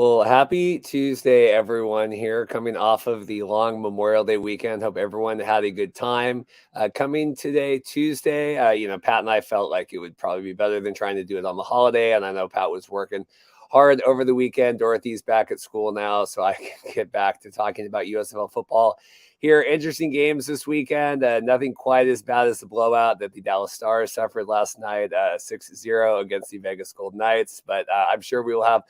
Well, happy Tuesday, everyone here coming off of the long Memorial Day weekend. Hope everyone had a good time. Coming today, Tuesday, Pat and I felt like it would probably be better than trying to do it on the holiday. And I know Pat was working hard over the weekend. Dorothy's back at school now, so I can get back to talking about USFL football here. Interesting games this weekend. Nothing quite as bad as the blowout that the Dallas Stars suffered last night, 6-0 against the Vegas Golden Knights. But I'm sure we will have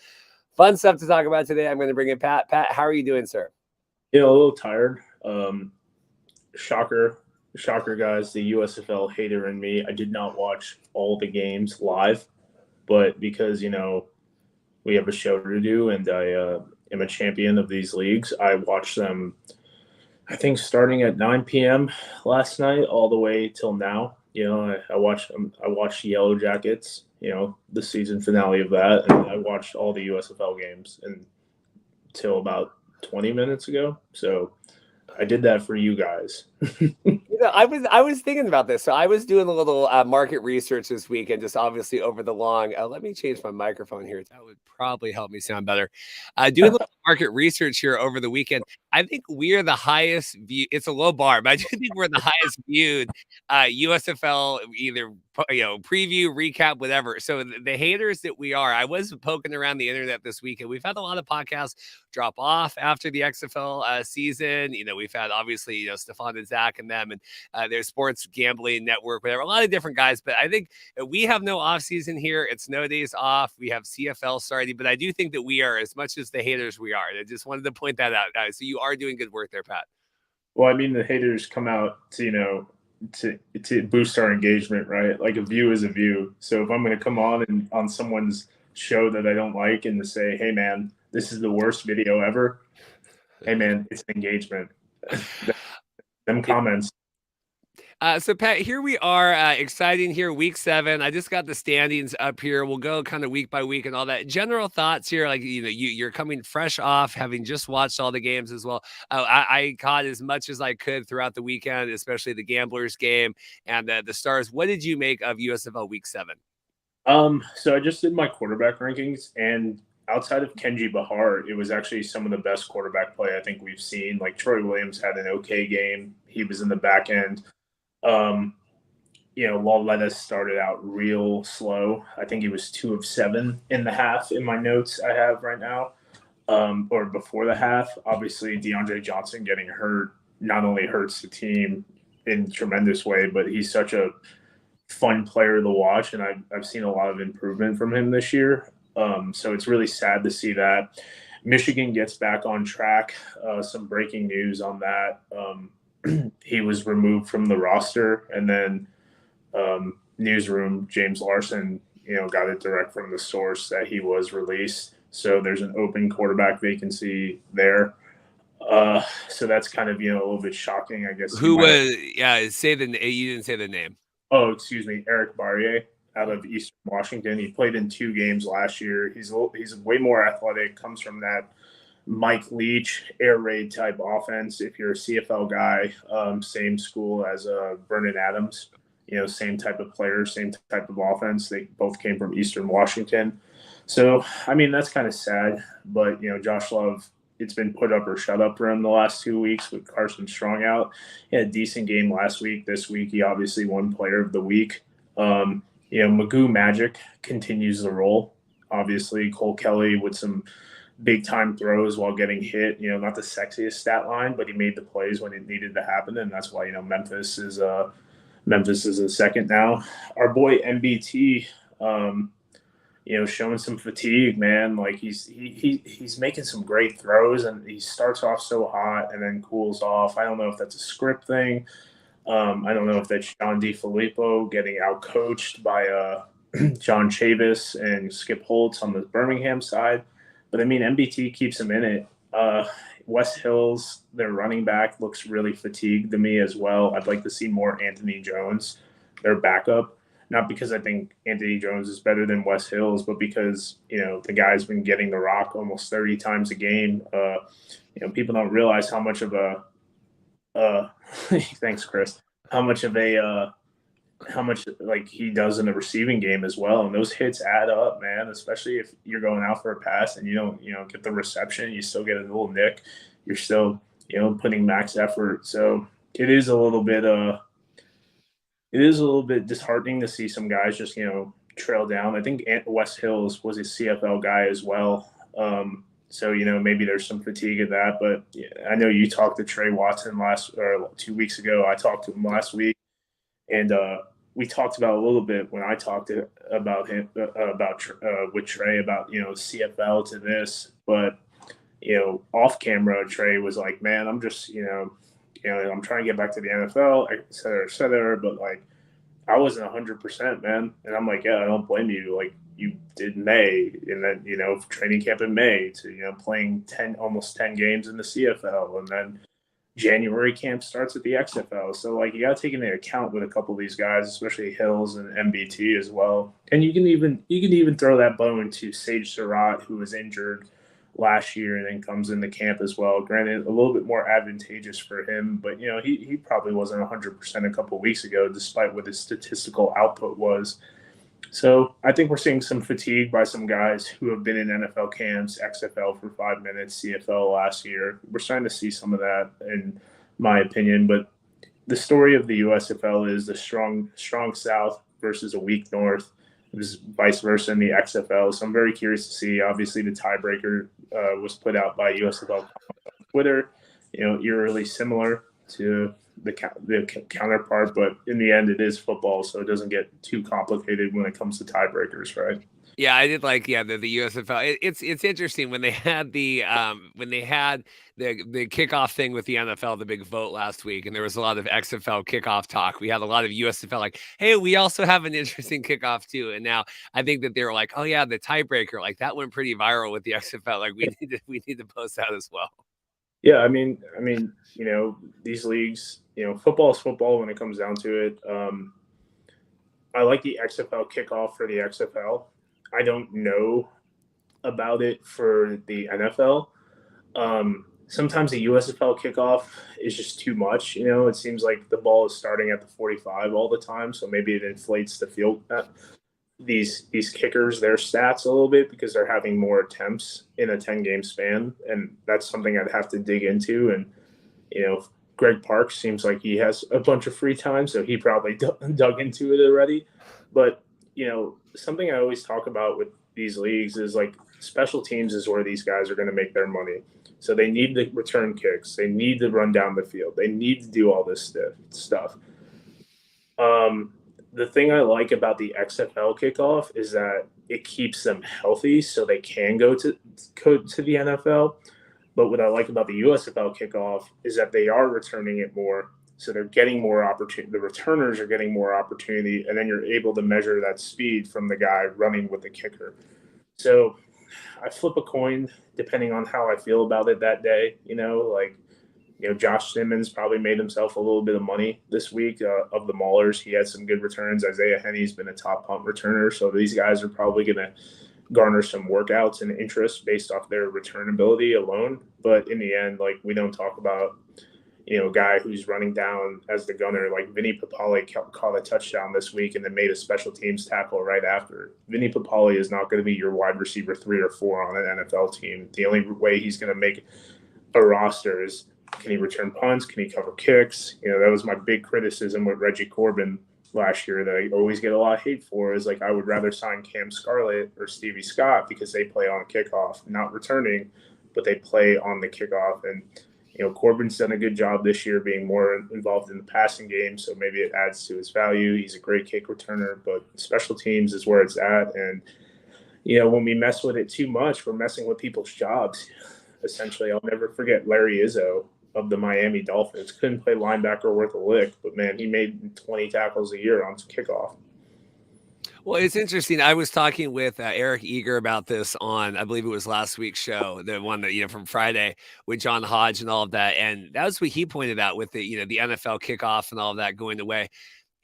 fun stuff to talk about today. I'm going to bring in Pat. Pat, how are you doing, sir? A little tired. Shocker, guys. The USFL hater in me. I did not watch all the games live, but because we have a show to do, and I am a champion of these leagues, I watched them. I think starting at 9 p.m. last night, all the way till now. I watched Yellow Jackets. The season finale of that, and I watched all the USFL games until about 20 minutes ago. So I did that for you guys. I was thinking about this. So I was doing a little market research this week, and just obviously over the long. Let me change my microphone here. That would probably help me sound better. Doing a little market research here over the weekend. I think we are the highest view. It's a low bar, but I do think we're the highest viewed USFL either preview, recap, whatever. So the haters that we are, I was poking around the internet this week, and we've had a lot of podcasts drop off after the XFL season. We've had obviously Stefan and Zach and them, and their sports gambling network, whatever. A lot of different guys, but I think we have no off season here. It's no days off. We have CFL starting, but I do think that we are, as much as the haters we are. I just wanted to point that out. So you are doing good work there, Pat. Well, I mean, the haters come out to to boost our engagement, right? Like a view is a view. So if I'm going to come on someone's show that I don't like and to say, hey man, this is the worst video ever. Hey man, it's engagement. Them comments. So Pat, here we are, exciting here, week 7. I just got the standings up here. We'll go kind of week by week and all that. General thoughts here, like you're coming fresh off, having just watched all the games as well. I caught as much as I could throughout the weekend, especially the Gamblers game and the Stars. What did you make of USFL week 7? So I just did my quarterback rankings, and outside of Kenji Bahar, it was actually some of the best quarterback play I think we've seen. Like Troy Williams had an okay game. He was in the back end. Lauletta started out real slow. I think he was 2 of 7 in the half in my notes I have right now, or before the half. Obviously, DeAndre Johnson getting hurt not only hurts the team in a tremendous way, but he's such a fun player to watch, and I've seen a lot of improvement from him this year. So it's really sad to see that. Michigan gets back on track. Some breaking news on that. He was removed from the roster, and then newsroom James Larson, got it direct from the source that he was released. So there's an open quarterback vacancy there. So that's kind of a little bit shocking, I guess. Who was? Yeah, say the you didn't say the name. Oh, excuse me, Eric Barrier out of Eastern Washington. He played in 2 games last year. He's way more athletic. Comes from that Mike Leach air raid type offense. If you're a CFL guy, same school as Vernon Adams, same type of player, same type of offense. They both came from Eastern Washington. So, I mean, that's kind of sad. But, Josh Love, it's been put up or shut up for him the last 2 weeks with Carson Strong out. He had a decent game last week. This week, he obviously won Player of the Week. Magoo Magic continues the role. Obviously, Cole Kelly with some big-time throws while getting hit. Not the sexiest stat line, but he made the plays when it needed to happen, and that's why, Memphis is in second now. Our boy MBT, showing some fatigue, man. Like he's making some great throws, and he starts off so hot and then cools off. I don't know if that's a script thing. I don't know if that's John DeFilippo getting outcoached by John Chavis and Skip Holtz on the Birmingham side. But I mean, MBT keeps him in it. West Hills, their running back, looks really fatigued to me as well. I'd like to see more Anthony Jones, their backup. Not because I think Anthony Jones is better than West Hills, but because, the guy's been getting the rock almost 30 times a game. People don't realize how much of a thanks, Chris. How much of a how much like he does in the receiving game as well. And those hits add up, man, especially if you're going out for a pass and you don't, get the reception, you still get a little nick. You're still, putting max effort. So it is a little bit disheartening to see some guys just, trail down. I think Wes Hills was a CFL guy as well. So, maybe there's some fatigue of that, but I know you talked to Trey Watson 2 weeks ago. I talked to him last week, and we talked about a little bit when I talked about him with Trey about CFL to this, but off camera Trey was like, man, I'm just I'm trying to get back to the NFL, et cetera, but like I wasn't 100%, man, and I'm like, yeah, I don't blame you. Like you did May, and then training camp in May to playing almost 10 games in the CFL, and then January camp starts at the XFL. So like you got to take into account with a couple of these guys, especially Hills and MBT as well. And you can even throw that bone to Sage Surratt, who was injured last year and then comes into camp as well. Granted, a little bit more advantageous for him, but he probably wasn't 100% a couple of weeks ago, despite what his statistical output was. So I think we're seeing some fatigue by some guys who have been in NFL camps, XFL for 5 minutes, CFL last year. We're starting to see some of that, in my opinion. But the story of the USFL is the strong South versus a weak North. It was vice versa in the XFL. So I'm very curious to see. Obviously, the tiebreaker was put out by USFL on Twitter. Eerily similar to the counterpart, but in the end, it is football, so it doesn't get too complicated when it comes to tiebreakers, right? Yeah, I did like the USFL. It's interesting when they had the kickoff thing with the NFL, the big vote last week, and there was a lot of XFL kickoff talk. We had a lot of USFL like, hey, we also have an interesting kickoff too. And now I think that they're like, oh yeah, the tiebreaker, like that went pretty viral with the XFL. Like we need to post that as well. Yeah, I mean, these leagues, football is football when it comes down to it. I like the XFL kickoff for the XFL. I don't know about it for the NFL. Sometimes the USFL kickoff is just too much. It seems like the ball is starting at the 45 all the time, so maybe it inflates the field. These kickers, their stats a little bit because they're having more attempts in a 10-game span, and that's something I'd have to dig into. And Greg Parks seems like he has a bunch of free time, so he probably dug into it already. But something I always talk about with these leagues is like special teams is where these guys are going to make their money. So they need to return kicks, they need to run down the field, they need to do all this stuff. The thing I like about the XFL kickoff is that it keeps them healthy so they can go to the NFL. But what I like about the USFL kickoff is that they are returning it more. So they're getting more opportunity. The returners are getting more opportunity, and then you're able to measure that speed from the guy running with the kicker. So I flip a coin depending on how I feel about it that day. Josh Simmons probably made himself a little bit of money this week of the Maulers. He had some good returns. Isaiah Henney's been a top punt returner. So these guys are probably going to garner some workouts and interest based off their return ability alone. But in the end, like we don't talk about, a guy who's running down as the gunner. Like Vinny Papale caught a touchdown this week and then made a special teams tackle right after. Vinny Papale is not going to be your wide receiver 3 or 4 on an NFL team. The only way he's going to make a roster is, can he return punts? Can he cover kicks? That was my big criticism with Reggie Corbin last year that I always get a lot of hate for is like I would rather sign Cam Scarlett or Stevie Scott because they play on kickoff, not returning, but they play on the kickoff. And, Corbin's done a good job this year being more involved in the passing game, so maybe it adds to his value. He's a great kick returner, but special teams is where it's at. And, when we mess with it too much, we're messing with people's jobs. Essentially, I'll never forget Larry Izzo of the Miami Dolphins. Couldn't play linebacker worth a lick, but man, he made 20 tackles a year on kickoff. Well, it's interesting. I was talking with Eric Eager about this on, I believe it was last week's show, the one that, from Friday with John Hodge and all of that. And that was what he pointed out with the, the NFL kickoff and all of that going away.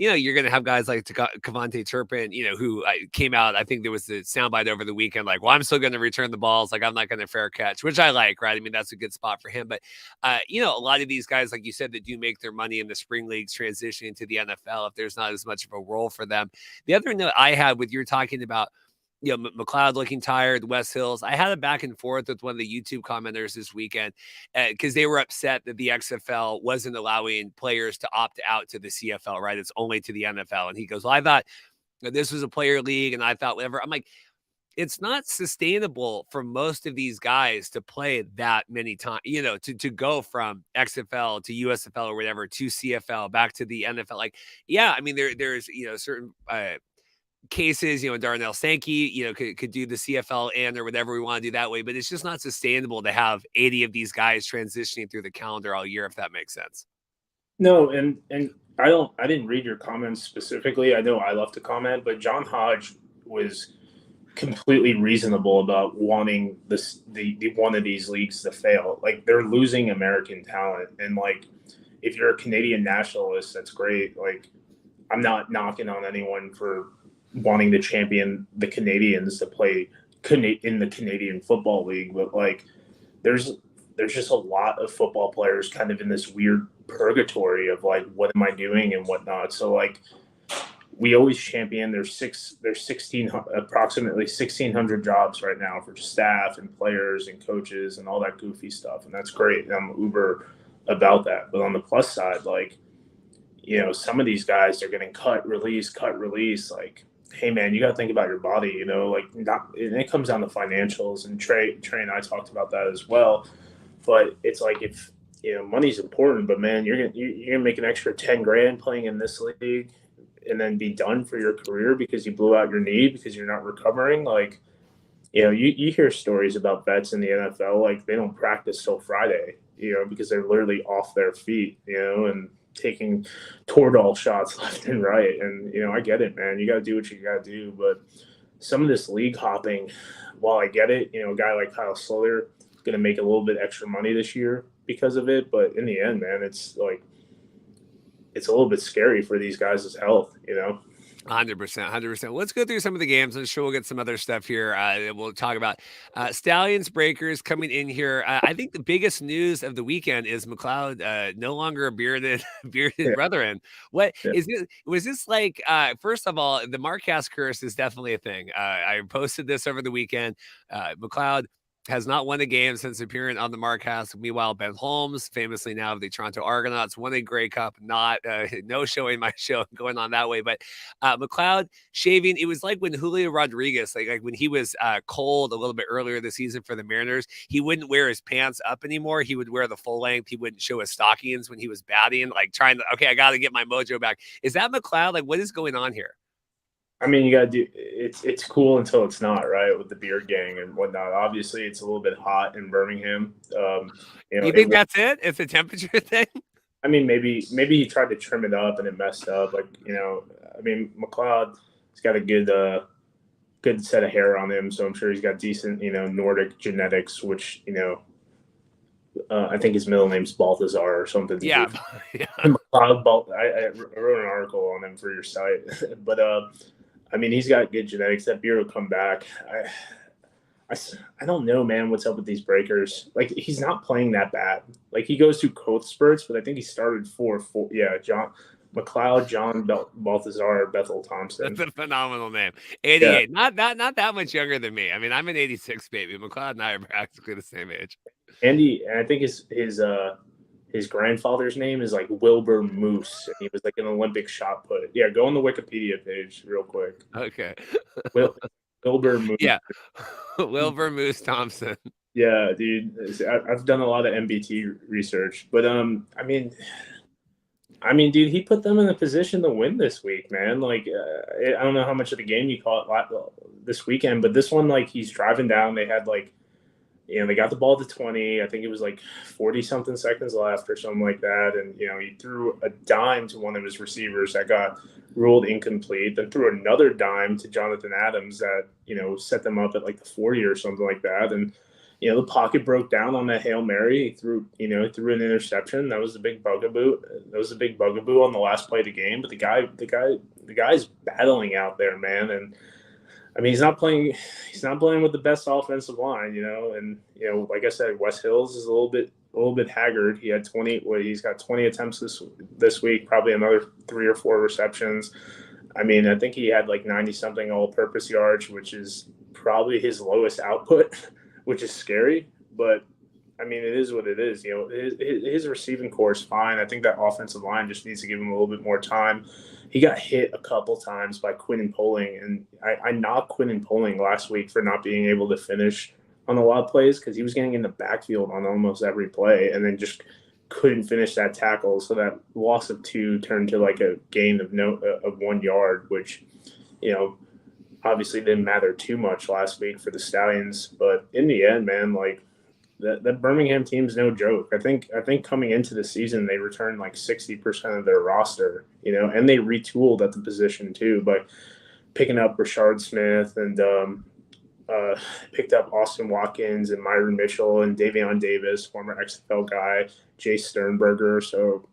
you're going to have guys like Kavontae Turpin, who came out. I think there was the soundbite over the weekend, like, well, I'm still going to return the balls. Like, I'm not going to fair catch, which I like, right? I mean, that's a good spot for him. But, a lot of these guys, like you said, that do make their money in the spring leagues transitioning to the NFL, if there's not as much of a role for them. The other note I had with you're talking about, McLeod looking tired, West Hills. I had a back and forth with one of the YouTube commenters this weekend because they were upset that the XFL wasn't allowing players to opt out to the CFL, right? It's only to the NFL. And he goes, well, I thought this was a player league and I thought whatever. I'm like, it's not sustainable for most of these guys to play that many times, to go from XFL to USFL or whatever to CFL back to the NFL. Like, yeah, I mean, there's, certain cases, Darnell Sankey, could do the CFL or whatever we want to do that way, but it's just not sustainable to have 80 of these guys transitioning through the calendar all year, if that makes sense. No, and I didn't read your comments specifically. I know I left a comment, but John Hodge was completely reasonable about wanting the one of these leagues to fail. Like, they're losing American talent, and like, if you're a Canadian nationalist, that's great. Like, I'm not knocking on anyone for wanting to champion the Canadians to play in the Canadian Football League, but like, there's just a lot of football players kind of in this weird purgatory of like, what am I doing and whatnot. So like, we always champion. There's approximately 1,600 jobs right now for just staff and players and coaches and all that goofy stuff, and that's great. And I'm uber about that. But on the plus side, like, some of these guys are getting cut, release. Like, hey man, you got to think about your body, like, not, and it comes down to financials, and Trey and I talked about that as well. But it's like, if money's important, but man, you're gonna make an extra 10 grand playing in this league and then be done for your career because you blew out your knee because you're not recovering. Like, you hear stories about vets in the NFL, like, they don't practice till Friday, because they're literally off their feet, and taking Toradol shots left and right. And, I get it, man. You got to do what you got to do. But some of this league hopping, while I get it, a guy like Kyle Sloter is going to make a little bit extra money this year because of it. But in the end, man, it's like, it's a little bit scary for these guys' health, 100%. Let's go through some of the games. I'm sure we'll get some other stuff here. We'll talk about Stallions Breakers coming in here. I think the biggest news of the weekend is McLeod no longer a bearded brethren. What is it? Was this like? First of all, the Marcast curse is definitely a thing. I posted this over the weekend. McLeod has not won a game since appearing on the Marcast. Meanwhile, Ben Holmes, famously now of the Toronto Argonauts, won a Grey Cup, no showing my show going on that way. But McLeod shaving, it was like when Julio Rodriguez, like when he was cold a little bit earlier this season for the Mariners, he wouldn't wear his pants up anymore. He would wear the full length. He wouldn't show his stockings when he was batting, like trying to, okay, I got to get my mojo back. Is that McLeod? Like, what is going on here? I mean, you got to do it's cool until it's not, right? With the beard gang and whatnot. Obviously, it's a little bit hot in Birmingham. You think that's it? It's a temperature thing? I mean, maybe he tried to trim it up and it messed up. Like, I mean, McLeod, he's got a good set of hair on him, so I'm sure he's got decent, Nordic genetics, which, I think his middle name's Balthazar or something. Yeah. McLeod, I wrote an article on him for your site, but I mean, he's got good genetics. That beard will come back. I don't know, man, what's up with these breakers. Like, he's not playing that bad. Like, he goes through growth spurts, but I think he started 4-4. Yeah, John McLeod, John Balthazar, Bethel Thompson. That's a phenomenal name. 88. Yeah. Not that much younger than me. I mean, I'm an 86 baby. McLeod and I are practically the same age. And I think his grandfather's name is like Wilbur Moose, and he was like an Olympic shot put. Yeah, go on the Wikipedia page real quick. Okay. Wilbur Moose. Yeah, Wilbur Moose Thompson. Yeah, dude. I've done a lot of MBT research, but I mean, dude, he put them in a position to win this week, man. Like, I don't know how much of the game you caught this weekend, but this one, like, he's driving down. They had like, they got the ball to 20. I think it was like 40-something seconds left or something like that. And, he threw a dime to one of his receivers that got ruled incomplete, then threw another dime to Jonathan Adams that, set them up at like the 40 or something like that. And the pocket broke down on that Hail Mary. He threw an interception. That was the big bugaboo. That was the big bugaboo on the last play of the game. But the guy's battling out there, man. And I mean, he's not playing with the best offensive line, and like I said, Wes Hills is a little bit haggard. He had 20. Well, he's got 20 attempts this week, probably another 3 or 4 receptions. I mean, I think he had like 90 something all-purpose yards, which is probably his lowest output, which is scary. But I mean, it is what it is. His receiving core is fine. I think that offensive line just needs to give him a little bit more time. He got hit a couple times by Quinn Poling, and I knocked Quinn Poling last week for not being able to finish on a lot of plays because he was getting in the backfield on almost every play and then just couldn't finish that tackle. So that loss of 2 turned to like a gain of 1 yard, which, obviously didn't matter too much last week for the Stallions. But in the end, man, like that Birmingham team's no joke. I think coming into the season, they returned like 60% of their roster, and they retooled at the position too by picking up Rashard Smith and picked up Austin Watkins and Myron Mitchell and Davion Davis, former XFL guy, Jay Sternberger. So,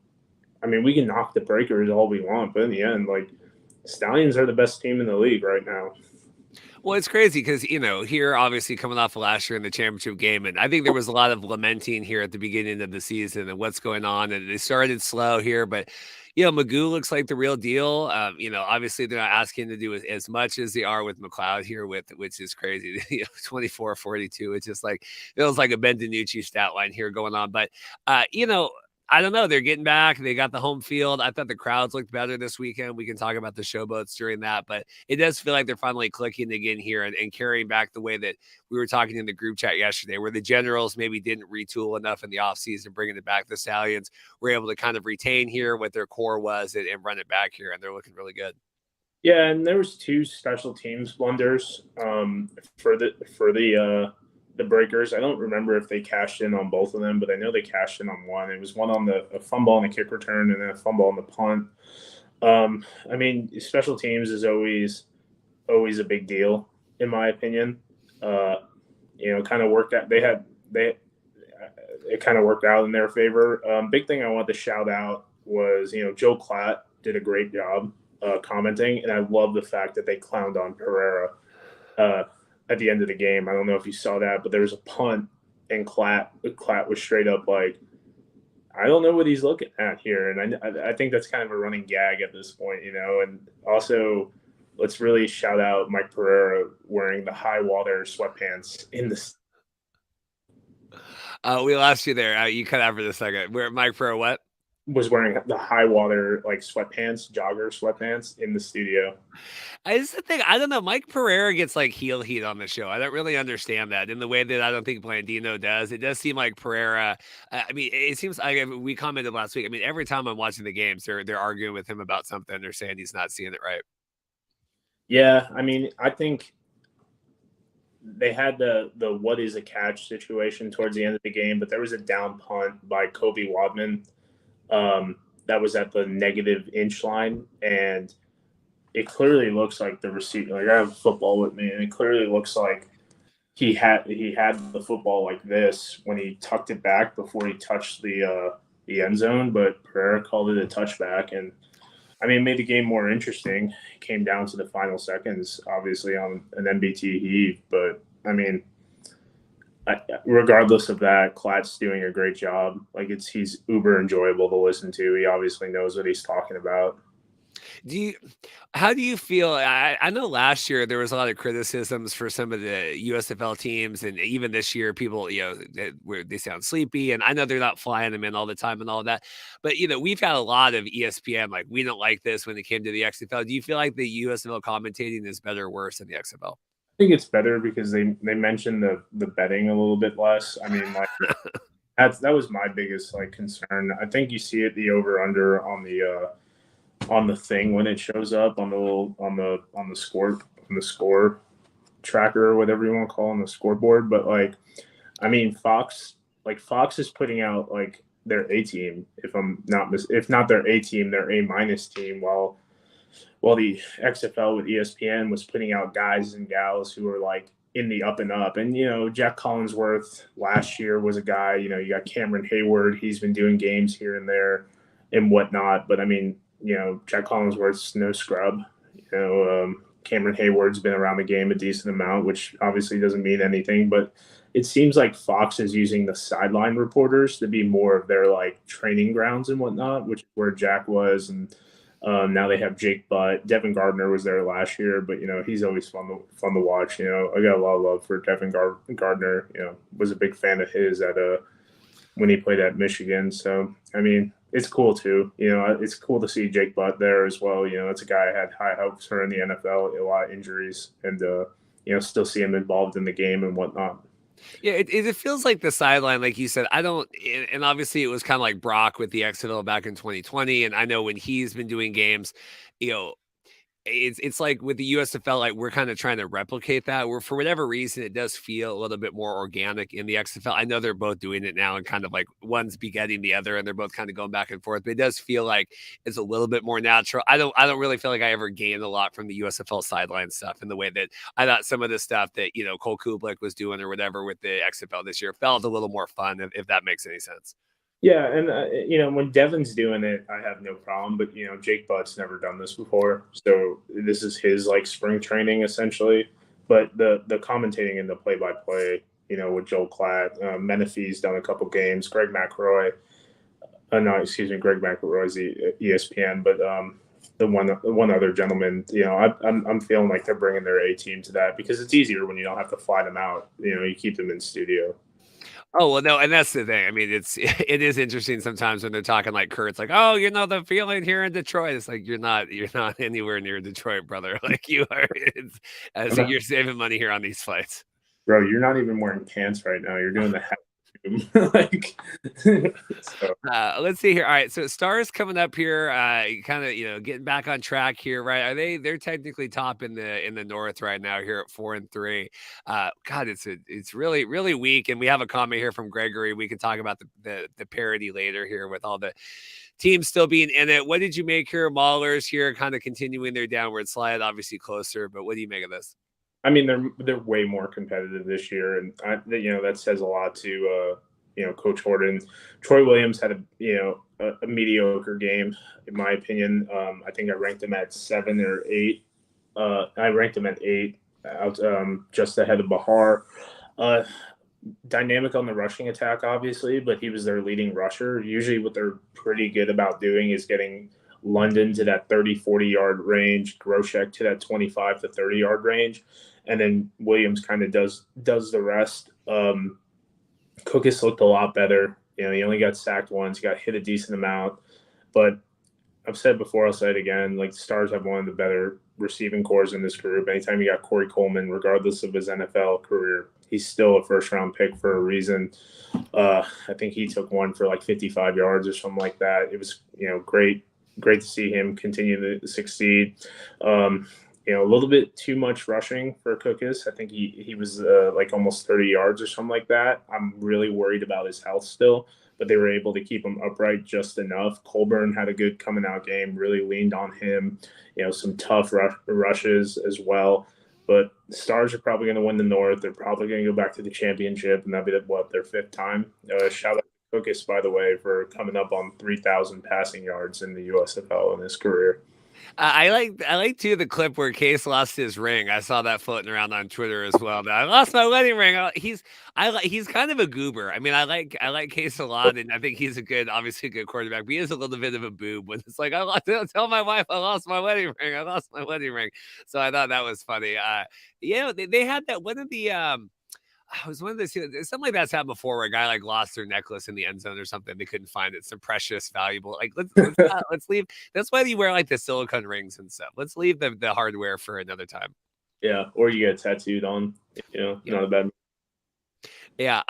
I mean, we can knock the Breakers all we want, but in the end, like, Stallions are the best team in the league right now. Well, it's crazy because, here, obviously coming off of last year in the championship game, and I think there was a lot of lamenting here at the beginning of the season and what's going on. And they started slow here, but, Magoo looks like the real deal. Obviously they're not asking to do as much as they are with McLeod here, which is crazy. 24-42. It's just like, feels like a Ben DiNucci stat line here going on. But, I don't know. They're getting back. They got the home field. I thought the crowds looked better this weekend. We can talk about the Showboats during that, but it does feel like they're finally clicking again here and carrying back the way that we were talking in the group chat yesterday, where the Generals maybe didn't retool enough in the offseason, bringing it back. The Stallions were able to kind of retain here what their core was and run it back here, and they're looking really good. Yeah, and there was 2 special teams blunders for the Breakers. I don't remember if they cashed in on both of them, but I know they cashed in on one. It was one on a fumble on the kick return and then a fumble on the punt. I mean, special teams is always a big deal, in my opinion. Kind of worked out. It kind of worked out in their favor. Big thing I want to shout out was, Joe Klatt did a great job commenting, and I love the fact that they clowned on Pereira at the end of the game. I don't know if you saw that, but there was a punt, and Klatt was straight up like, I don't know what he's looking at here. And I think that's kind of a running gag at this point, And also, let's really shout out Mike Pereira wearing the high water sweatpants in the. We lost you there. You cut out for a second. Where Mike Pereira what? Was wearing the high water like sweatpants, jogger sweatpants in the studio. It's the thing. I don't know. Mike Pereira gets like heel heat on the show. I don't really understand that in the way that I don't think Blandino does. It does seem like Pereira. I mean, it seems like we commented last week. I mean, every time I'm watching the games, they're arguing with him about something. They're saying he's not seeing it right. Yeah, I mean, I think they had the what is a catch situation towards the end of the game, but there was a down punt by Kobe Wadman that was at the negative inch line, and it clearly looks like the receiver. Like, I have football with me, and it clearly looks like he had the football like this when he tucked it back before he touched the end zone. But Pereira called it a touchback, and I mean, it made the game more interesting. It came down to the final seconds, obviously on an MBT heave, but I mean, regardless of that, Klatt's doing a great job. Like, he's uber enjoyable to listen to. He obviously knows what he's talking about. How do you feel? I know last year there was a lot of criticisms for some of the USFL teams, and even this year, people, they sound sleepy, and I know they're not flying them in all the time and all of that, but we've had a lot of ESPN like, we don't like this when it came to the XFL. Do you feel like the USFL commentating is better or worse than the XFL? I think it's better because they mentioned the betting a little bit less. I mean, like that was my biggest like concern. I think you see it the over under on the thing when it shows up on the little on the score tracker or whatever you want to call it, on the scoreboard. But like, I mean, Fox is putting out like their A team, if not their A team, their A- team, while the XFL with ESPN was putting out guys and gals who are like in the up and up. And, Jack Collinsworth last year was a guy, you got Cameron Hayward. He's been doing games here and there and whatnot. But, I mean, Jack Collinsworth's no scrub. Cameron Hayward's been around the game a decent amount, which obviously doesn't mean anything. But it seems like Fox is using the sideline reporters to be more of their, like, training grounds and whatnot, which is where Jack was. And now they have Jake Butt. Devin Gardner was there last year, but he's always fun to watch. I got a lot of love for Devin Gardner. Was a big fan of his at when he played at Michigan. So I mean, it's cool too. It's cool to see Jake Butt there as well. It's a guy I had high hopes for in the NFL. A lot of injuries, and still see him involved in the game and whatnot. Yeah, it feels like the sideline, like you said. I don't, and obviously it was kind of like Brock with the Exeter back in 2020. And I know when he's been doing games, you know, it's like with the USFL, like we're kind of trying to replicate that. Where for whatever reason, it does feel a little bit more organic in the XFL. I know they're both doing it now, and kind of like one's begetting the other, and they're both kind of going back and forth. But it does feel like it's a little bit more natural. I don't really feel like I ever gained a lot from the USFL sideline stuff in the way that I thought some of the stuff that Cole Kublik was doing or whatever with the XFL this year felt a little more fun, if that makes any sense. Yeah, and when Devin's doing it, I have no problem. But Jake Butt's never done this before, so this is his like spring training essentially. But the commentating and the play-by-play, with Joel Klatt, Menifee's done a couple games. Greg McElroy, Greg McElroy's the ESPN, but the one other gentleman, I'm feeling like they're bringing their A team to that because it's easier when you don't have to fly them out. You keep them in studio. Oh, well, no, and that's the thing. I mean, it is interesting sometimes when they're talking like Kurt's like, oh, the feeling here in Detroit. It's like you're not anywhere near Detroit, brother. Like you are. So you're saving money here on these flights. Bro, you're not even wearing pants right now. You're doing the hat. Let's see here. All right, so Stars coming up here, kind of getting back on track here, right? They're technically top in the North right now here at 4-3. God, it's really really weak, and we have a comment here from Gregory. We can talk about the parity later here with all the teams still being in it. What did you make here? Maulers here, kind of continuing their downward slide, obviously closer, but what do you make of this? I mean, they're way more competitive this year, and that says a lot to Coach Horton. Troy Williams had a mediocre game, in my opinion. I think I ranked him at 7 or 8. I ranked him at 8, out just ahead of Bahar. Dynamic on the rushing attack, obviously, but he was their leading rusher. Usually, what they're pretty good about doing is getting London to that 30-40 yard range, Groshek to that 25 to 30 yard range, and then Williams kind of does the rest. Cookus looked a lot better. He only got sacked once. He got hit a decent amount, but I've said before, I'll say it again. Like the Stars have one of the better receiving cores in this group. Anytime you got Corey Coleman, regardless of his NFL career, he's still a first-round pick for a reason. I think he took one for like 55 yards or something like that. It was great to see him continue to succeed. A little bit too much rushing for Cookus. I think he was like almost 30 yards or something like that. I'm really worried about his health still, but they were able to keep him upright just enough. Colburn had a good coming out game, really leaned on him, some tough rushes as well. But the Stars are probably going to win the North. They're probably going to go back to the championship, and that'll be their 5th time. Shout out to Cookus, by the way, for coming up on 3,000 passing yards in the USFL in his career. I like too the clip where Case lost his ring. I saw that floating around on Twitter as well. I lost my wedding ring. He's kind of a goober. I mean, I like Case a lot, and I think he's obviously a good quarterback. But he is a little bit of a boob when it's like tell my wife I lost my wedding ring. I lost my wedding ring. So I thought that was funny. They had that one of the I was one of those something like that's happened before where a guy like lost their necklace in the end zone or something. They couldn't find it. Some precious, valuable. Like let's leave. That's why you wear like the silicone rings and stuff. Let's leave the hardware for another time. Yeah, or you get tattooed on. Not a bad. Yeah.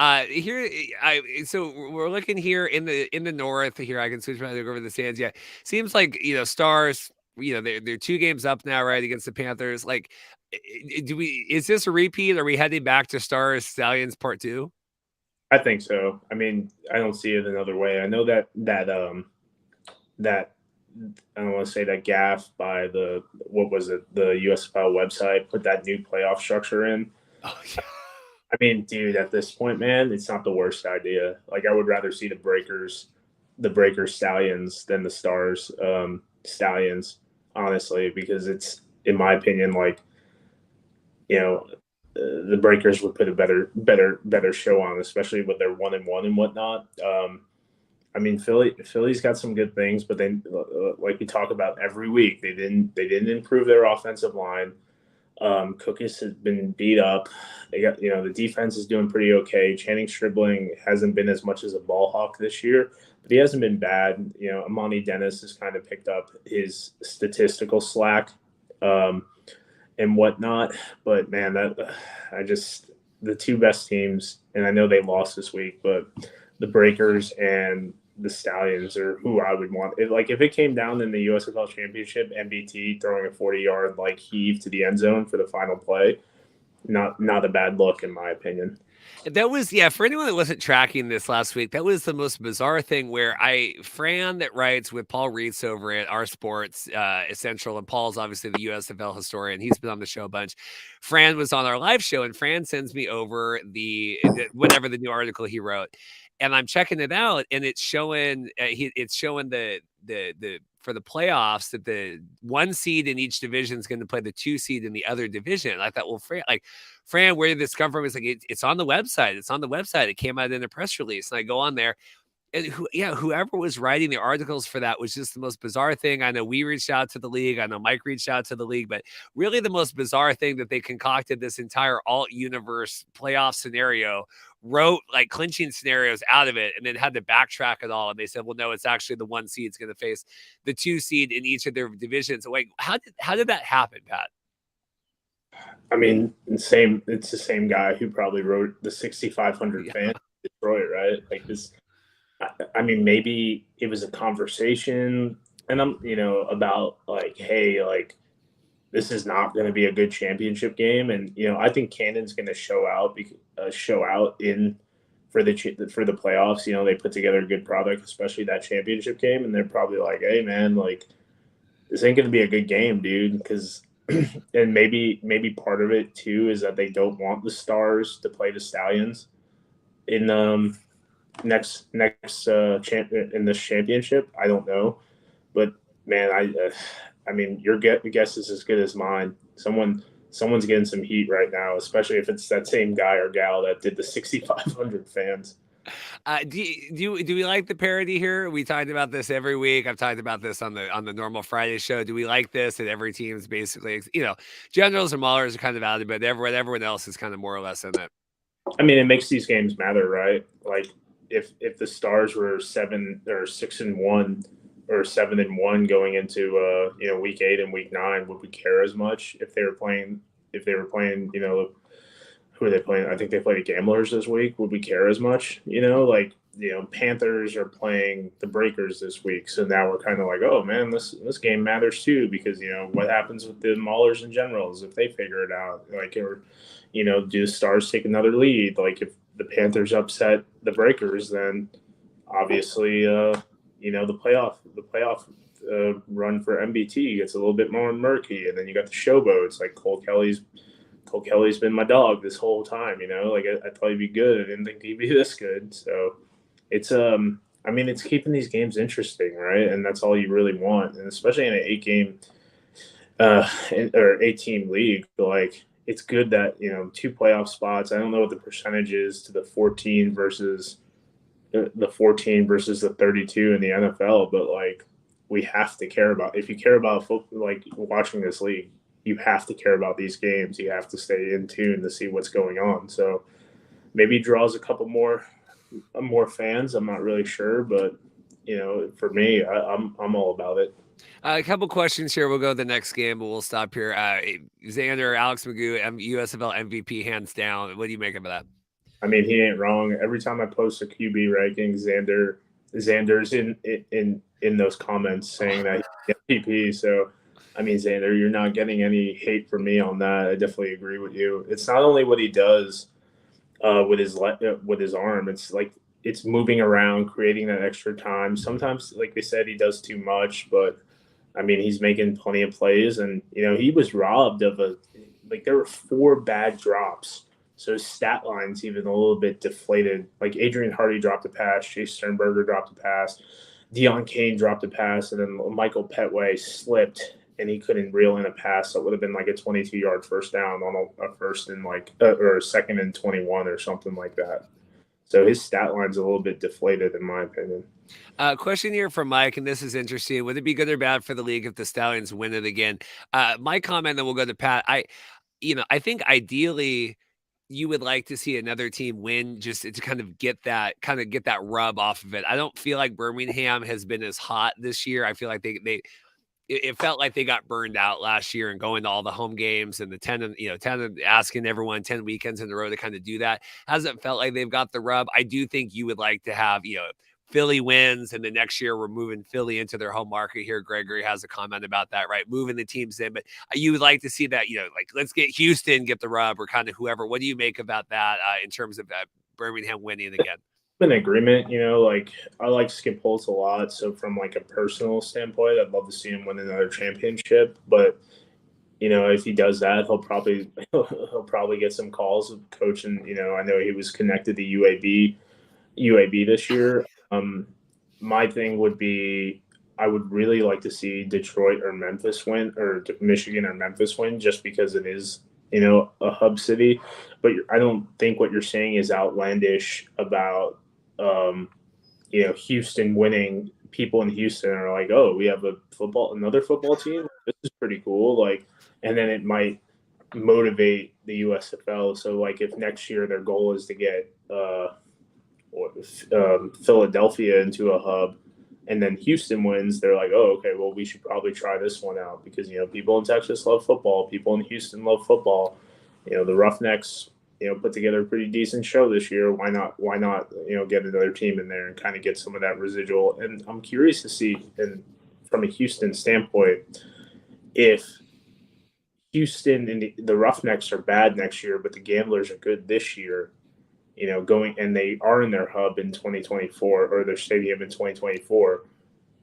So we're looking here in the North. Here I can switch right over the stands. Yeah, seems like Stars. They're 2 games up now, right, against the Panthers. Like, is this a repeat? Are we heading back to Stars Stallions Part 2? I think so. I mean, I don't see it another way. I know that I don't want to say that gaffe by the USFL website put that new playoff structure in. Oh, yeah. I mean, dude, at this point, man, it's not the worst idea. Like, I would rather see the Breakers Stallions than the Stars Stallions, honestly, because it's, in my opinion, like, you know, the Breakers would put a better show on, especially with their 1-1 and whatnot. I mean, Philly's got some good things, but then, like we talk about every week, they didn't improve their offensive line. Cookus has been beat up. They got, the defense is doing pretty okay. Channing Stribling hasn't been as much as a ball hawk this year, but he hasn't been bad. Amani Dennis has kind of picked up his statistical slack and whatnot. But man, the two best teams, and I know they lost this week, but the Breakers and the Stallions are who I would want. If it came down in the USFL Championship, MBT throwing a 40-yard heave to the end zone for the final play, not a bad look in my opinion. That was, for anyone that wasn't tracking this last week, that was the most bizarre thing where Fran that writes with Paul Reitz over at Our Sports Essential, and Paul's obviously the USFL historian. He's been on the show a bunch. Fran was on our live show, and Fran sends me over whatever the new article he wrote. And I'm checking it out, and it's showing the for the playoffs that the 1 seed in each division is going to play the 2 seed in the other division. I thought, well, Fran, where did this come from? It's like it's on the website. It's on the website. It came out in a press release, and I go on there. And whoever was writing the articles for that was just the most bizarre thing. I know we reached out to the league. I know Mike reached out to the league, but really the most bizarre thing that they concocted this entire alt universe playoff scenario, wrote clinching scenarios out of it, and then had to backtrack it all. And they said, well, no, it's actually the 1 seed is going to face the 2 seed in each of their divisions. So, how did that happen, Pat? I mean, it's the same guy who probably wrote the 6,500 fans in Detroit, right? This. I mean, maybe it was a conversation, and I'm, about hey, this is not going to be a good championship game, and I think Cannon's going to show out in for the playoffs. They put together a good product, especially that championship game, and they're probably like, hey, man, this ain't going to be a good game, dude, because. And maybe part of it too is that they don't want the Stars to play the Stallions in next in this championship. I don't know, but man, I mean, your guess is as good as mine. Someone's getting some heat right now, especially if it's that same guy or gal that did the 6,500 fans. Do we like the parody here? We talked about this every week. I've talked about this on the normal Friday show. Do we like this? That every team's basically, Generals and Maulers are kind of out of it, but everyone else is kind of more or less in it. I mean, it makes these games matter, right? If the Stars were 7 or 6-1 or 7-1 going into week 8 and week 9, would we care as much if they were playing? Who are they playing? I think they played the Gamblers this week. Would we care as much? Panthers are playing the Breakers this week, so now we're kind of like, oh man, this game matters too, because what happens with the Maulers and Generals if they figure it out, or do the Stars take another lead? If the Panthers upset the Breakers, then obviously the playoff run for MBT gets a little bit more murky, and then you got the Showboats. Cole Kelly's been my dog this whole time. I thought he'd be good. I didn't think he'd be this good. So it's it's keeping these games interesting, right? And that's all you really want, and especially in an 8-game or 8-team league, it's good that 2 playoff spots. I don't know what the percentage is to the 14 versus the 32 in the NFL, but we have to care about. If you care about watching this league, you have to care about these games. You have to stay in tune to see what's going on. So maybe draws a couple more fans. I'm not really sure, but for me, I'm all about it. A couple questions here. We'll go to the next game, but we'll stop here. Xander, Alex Magoo, USFL MVP, hands down. What do you make of that? I mean, he ain't wrong. Every time I post a QB ranking, Xander's in those comments saying that he's MVP. So, I mean, Xander, you're not getting any hate from me on that. I definitely agree with you. It's not only what he does with his arm. It's moving around, creating that extra time. Sometimes, like they said, he does too much, but I mean, he's making plenty of plays, and he was robbed of there were 4 bad drops So his stat line's even a little bit deflated. Like Adrian Hardy dropped a pass, Chase Sternberger dropped a pass, Deion Kane dropped a pass, and then Michael Petway slipped and he couldn't reel in a pass. So it would have been like a 22-yard first down on a first and or a second and 21 or something like that. So his stat line's a little bit deflated, in my opinion. Question here from Mike, and this is interesting. Would it be good or bad for the league if the Stallions win it again? My comment, then we'll go to Pat. I think ideally you would like to see another team win just to kind of get that rub off of it. I don't feel like Birmingham has been as hot this year. I feel like it felt like they got burned out last year and going to all the home games and the 10 asking everyone 10 weekends in a row to kind of do that. Hasn't felt like they've got the rub. I do think you would like to have, Philly wins, and the next year we're moving Philly into their home market here. Gregory has a comment about that, right? Moving the teams in, but you would like to see that, like let's get Houston, get the rub, or kind of whoever. What do you make about that in terms of Birmingham winning again? In agreement, like I like Skip Holtz a lot. So from like a personal standpoint, I'd love to see him win another championship. But if he does that, he'll probably get some calls of coaching. I know he was connected to UAB this year. My thing would be I would really like to see Detroit or Memphis win, or Michigan or Memphis win, just because it is, a hub city. But I don't think what you're saying is outlandish about, Houston winning. People in Houston are like, oh, we have another football team. This is pretty cool. And then it might motivate the USFL. So like if next year their goal is to get, Philadelphia into a hub, and then Houston wins, they're like, oh, okay, well, we should probably try this one out because, people in Texas love football. People in Houston love football. The Roughnecks, put together a pretty decent show this year. Why not, get another team in there and kind of get some of that residual? And I'm curious to see, and from a Houston standpoint, if Houston and the Roughnecks are bad next year, but the Gamblers are good this year, and they are in their hub in 2024 or their stadium in 2024,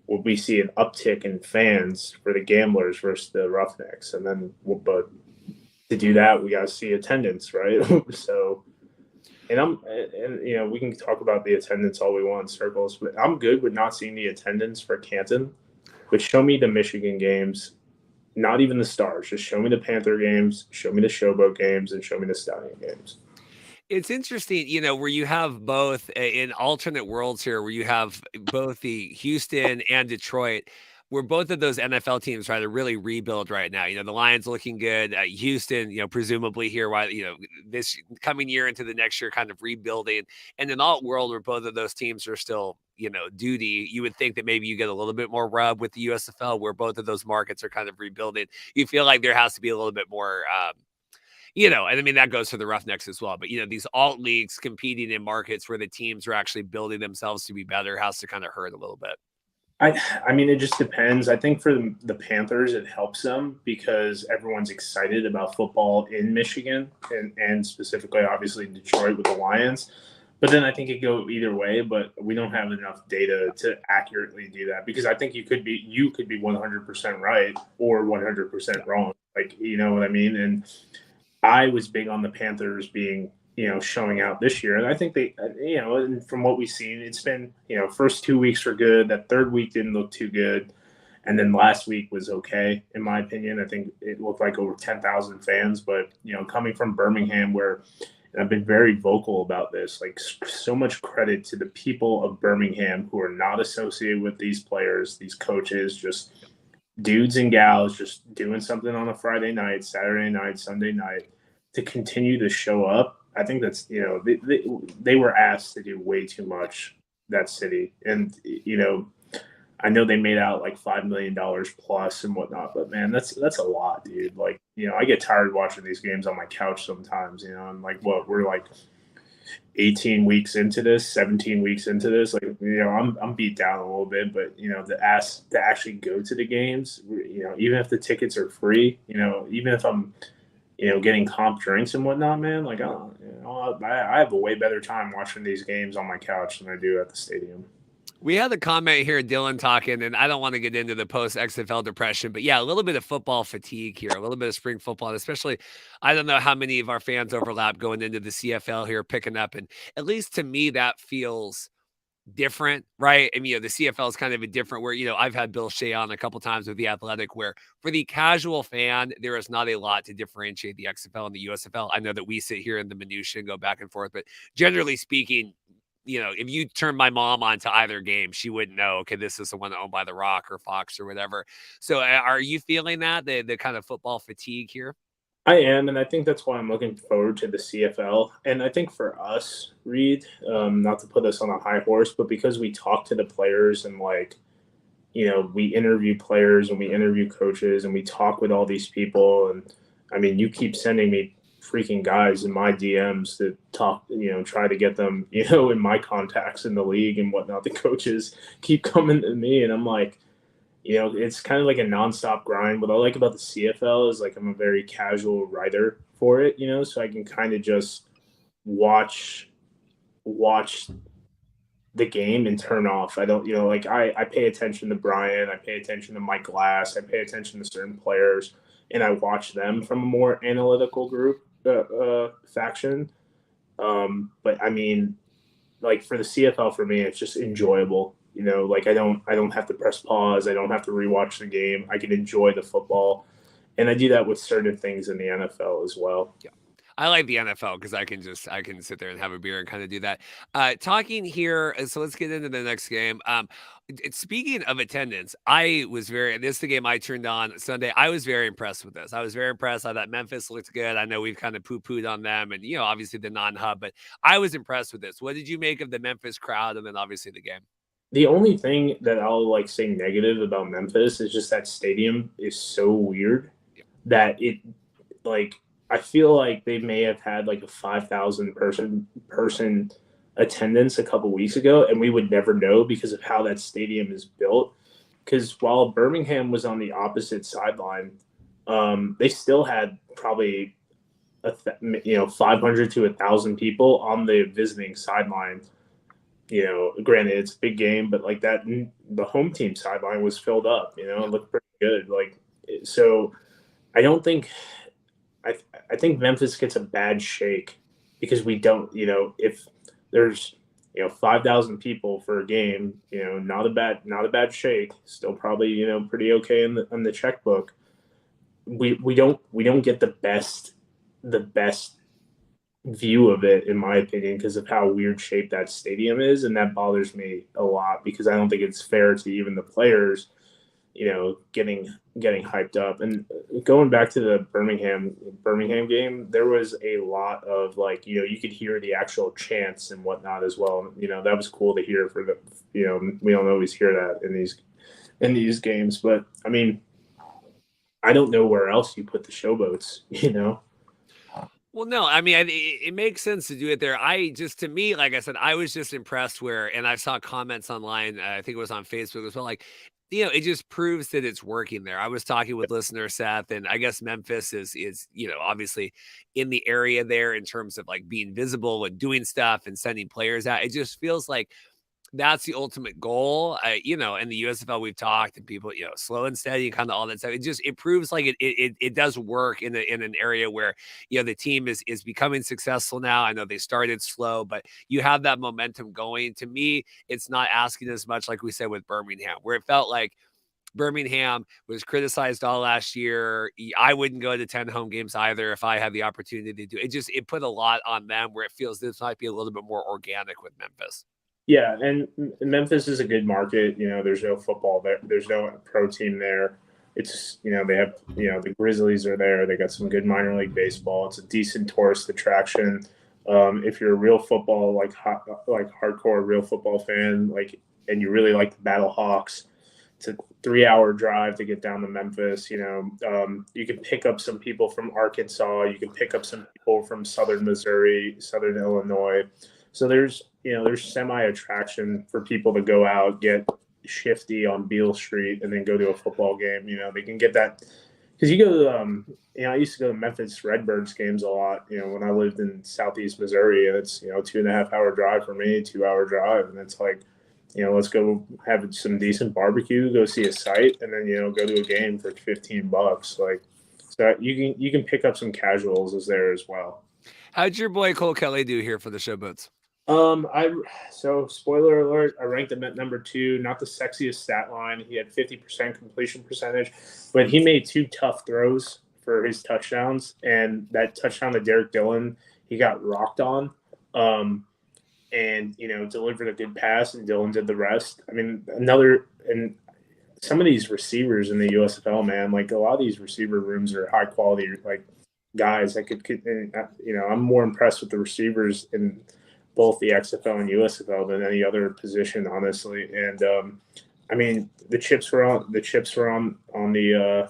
will we see an uptick in fans for the Gamblers versus the Roughnecks? And then, but to do that, we got to see attendance, right? So, and we can talk about the attendance all we want in circles, but I'm good with not seeing the attendance for Canton. But show me the Michigan games, not even the Stars. Just show me the Panther games, show me the Showboat games, and show me the Stallion games. It's interesting, where you have both in alternate worlds here, where you have both the Houston and Detroit, where both of those NFL teams try to really rebuild right now. The Lions looking good. Houston, presumably here, while this coming year into the next year, kind of rebuilding. And an alt world where both of those teams are still, duty. You would think that maybe you get a little bit more rub with the USFL, where both of those markets are kind of rebuilding. You feel like there has to be a little bit more. And I mean, that goes for the Roughnecks as well. But, these alt leagues competing in markets where the teams are actually building themselves to be better has to kind of hurt a little bit. I mean, it just depends. I think for the Panthers, it helps them because everyone's excited about football in Michigan and specifically, obviously, Detroit with the Lions. But then I think it go either way, but we don't have enough data to accurately do that because I think you could be 100% right or 100% wrong. Like, you know what I mean? And I was big on the Panthers being, showing out this year. And I think they, and from what we've seen, it's been, first 2 weeks were good. That third week didn't look too good. And then last week was okay, in my opinion. I think it looked like over 10,000 fans. But, coming from Birmingham, where and I've been very vocal about this, like so much credit to the people of Birmingham who are not associated with these players, these coaches, just dudes and gals just doing something on a Friday night, Saturday night, Sunday night to continue to show up. I think that's, they were asked to do way too much, that city. And, I know they made out like $5 million plus and whatnot, but man, that's a lot, dude. Like, I get tired watching these games on my couch sometimes, I'm like, we're like 18 weeks into this, 17 weeks into this, like, I'm beat down a little bit, but, to actually go to the games, even if the tickets are free, even if I'm, getting comp drinks and whatnot, man, like, I have a way better time watching these games on my couch than I do at the stadium. We had a comment here, Dylan talking, and I don't want to get into the post XFL depression, but yeah, a little bit of football fatigue here, a little bit of spring football, and especially, I don't know how many of our fans overlap going into the CFL here, picking up, and at least to me, that feels different, right? I mean, the CFL is kind of a different where, I've had Bill Shea on a couple times with the Athletic where for the casual fan, there is not a lot to differentiate the XFL and the USFL. I know that we sit here in the minutia and go back and forth, but generally speaking, if you turn my mom on to either game, she wouldn't know, okay, this is the one owned by The Rock or Fox or whatever. So are you feeling that, the kind of football fatigue here? I am, and I think that's why I'm looking forward to the CFL. And I think for us, Reed, not to put us on a high horse, but because we talk to the players and we interview players and we interview coaches and we talk with all these people. And I mean, you keep sending me freaking guys in my DMs to talk, try to get them, in my contacts in the league and whatnot. The coaches keep coming to me, and I'm like, it's kind of like a nonstop grind. What I like about the CFL is I'm a very casual writer for it, so I can kind of just watch the game and turn off. I don't, I pay attention to Brian, I pay attention to Mike Glass, I pay attention to certain players, and I watch them from a more analytical group faction. But I mean, for the CFL, for me, it's just enjoyable. I don't have to press pause. I don't have to rewatch the game. I can enjoy the football, and I do that with certain things in the NFL as well. Yeah. I like the NFL because I can sit there and have a beer and kind of do that. Talking here, so let's get into the next game. Speaking of attendance, this is the game I turned on Sunday. I was very impressed with this. I was very impressed. I thought Memphis looked good. I know we've kind of poo-pooed on them and, obviously the non-hub, but I was impressed with this. What did you make of the Memphis crowd and then obviously the game? The only thing that I'll say negative about Memphis is just that stadium is so weird that it I feel like they may have had a 5,000 person attendance a couple weeks ago, and we would never know because of how that stadium is built. Because while Birmingham was on the opposite sideline, they still had probably 500 to 1,000 people on the visiting sideline. Granted it's a big game, but the home team sideline was filled up. It looked pretty good. So I don't think. I think Memphis gets a bad shake because we don't, if there's 5,000 people for a game, not a bad shake, still probably pretty okay in the checkbook. We don't get the best view of it, in my opinion, because of how weird shaped that stadium is, and that bothers me a lot because I don't think it's fair to even the players, getting hyped up. And going back to the Birmingham game, there was a lot of you could hear the actual chants and whatnot as well. That was cool to hear for the we don't always hear that in these games. But I mean, I don't know where else you put the Showboats. Well, no, I mean, it makes sense to do it there. To me, like I said, I was just impressed and I saw comments online. I think it was on Facebook as well. It just proves that it's working there. I was talking with listener Seth, and I guess Memphis is obviously in the area there in terms of being visible and doing stuff and sending players out. It just feels like that's the ultimate goal. In the USFL we've talked and people, slow and steady and kind of all that stuff. It proves it does work in an area where, the team is becoming successful now. I know they started slow, but you have that momentum going. To me, it's not asking as much, like we said with Birmingham, where it felt like Birmingham was criticized all last year. I wouldn't go to 10 home games either if I had the opportunity to do it. It put a lot on them where it feels this might be a little bit more organic with Memphis. Yeah, and Memphis is a good market. There's no football there. There's no pro team there. It's they have the Grizzlies are there. They got some good minor league baseball. It's a decent tourist attraction. If you're a real football hardcore real football fan, and you really like the Battle Hawks, it's a 3-hour drive to get down to Memphis. You can pick up some people from Arkansas. You can pick up some people from Southern Missouri, Southern Illinois. So there's semi-attraction for people to go out, get shifty on Beale Street, and then go to a football game. They can get that because you go to, I used to go to Memphis Redbirds games a lot, when I lived in Southeast Missouri, and it's, 2.5 hour drive for me, 2 hour drive. And it's let's go have some decent barbecue, go see a site, and then go to a game for $15. Like, so you can pick up some casuals as there as well. How'd your boy Cole Kelly do here for the Showboats? So spoiler alert, I ranked him at number 2. Not the sexiest stat line. He had 50% completion percentage, but he made 2 tough throws for his touchdowns, and that touchdown to Derek Dillon, he got rocked on. And delivered a good pass, and Dillon did the rest. I mean, and some of these receivers in the USFL, man, like a lot of these receiver rooms are high quality, like guys that could I'm more impressed with the receivers in both the XFL and USFL than any other position, honestly. And I mean, the chips were on the chips were on the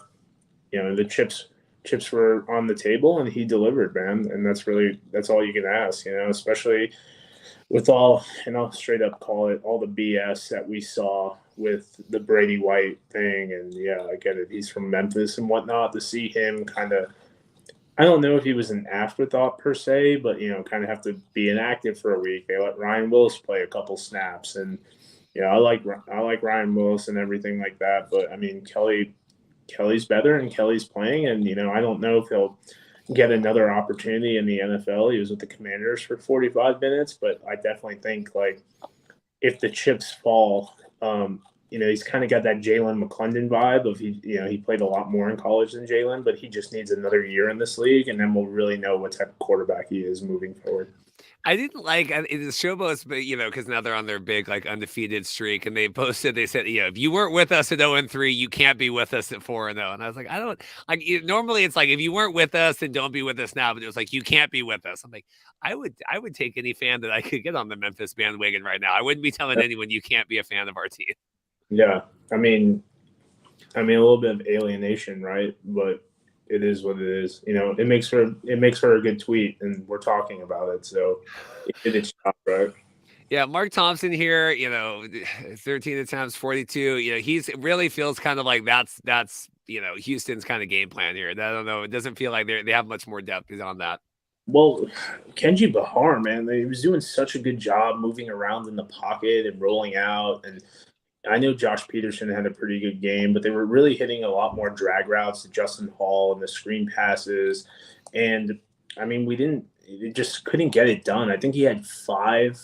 chips were on the table, and he delivered, man. And that's all you can ask, especially with all, and I'll straight up call it, all the BS that we saw with the Brady White thing. And yeah, I get it. He's from Memphis and whatnot. To see him kind of, I don't know if he was an afterthought per se, but kind of have to be inactive for a week. They let Ryan Willis play a couple snaps, and I like Ryan Willis and everything like that. But I mean, Kelly's better, and Kelly's playing, and I don't know if he'll get another opportunity in the NFL. He was with the Commanders for 45 minutes, but I definitely think, like, if the chips fall, he's kind of got that Jalen McClendon vibe of he played a lot more in college than Jalen, but he just needs another year in this league, and then we'll really know what type of quarterback he is moving forward. I didn't like the Showboats, but because now they're on their big like undefeated streak, and they said, if you weren't with us at 0-3, you can't be with us at 4-0. And I was like, I don't like. Normally, it's like, if you weren't with us, then don't be with us now. But it was like, you can't be with us. I'm like, I would take any fan that I could get on the Memphis bandwagon right now. I wouldn't be telling anyone you can't be a fan of our team. Yeah, I mean, a little bit of alienation, right? But it is what it is. It makes her a good tweet, and we're talking about it. So it did its job, right? Yeah, Mark Thompson here, 13 attempts, 42. He's really feels kind of like that's Houston's kind of game plan here. I don't know. It doesn't feel like they have much more depth on that. Well, Kenji Bahar, man, he was doing such a good job moving around in the pocket and rolling out. And I know Josh Peterson had a pretty good game, but they were really hitting a lot more drag routes to Justin Hall and the screen passes. And I mean, it just couldn't get it done. I think he had five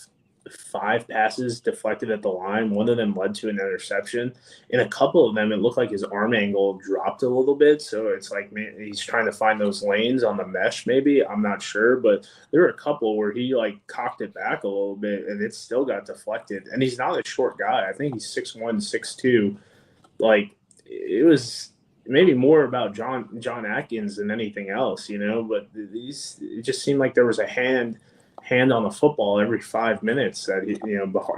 passes deflected at the line. One of them led to an interception. In a couple of them, it looked like his arm angle dropped a little bit. So it's like, man, he's trying to find those lanes on the mesh, maybe. I'm not sure. But there were a couple where he like cocked it back a little bit, and it still got deflected. And he's not a short guy. I think he's 6'1", 6'2". Like, it was maybe more about John Atkins than anything else, but it just seemed like there was a hand on the football every 5 minutes that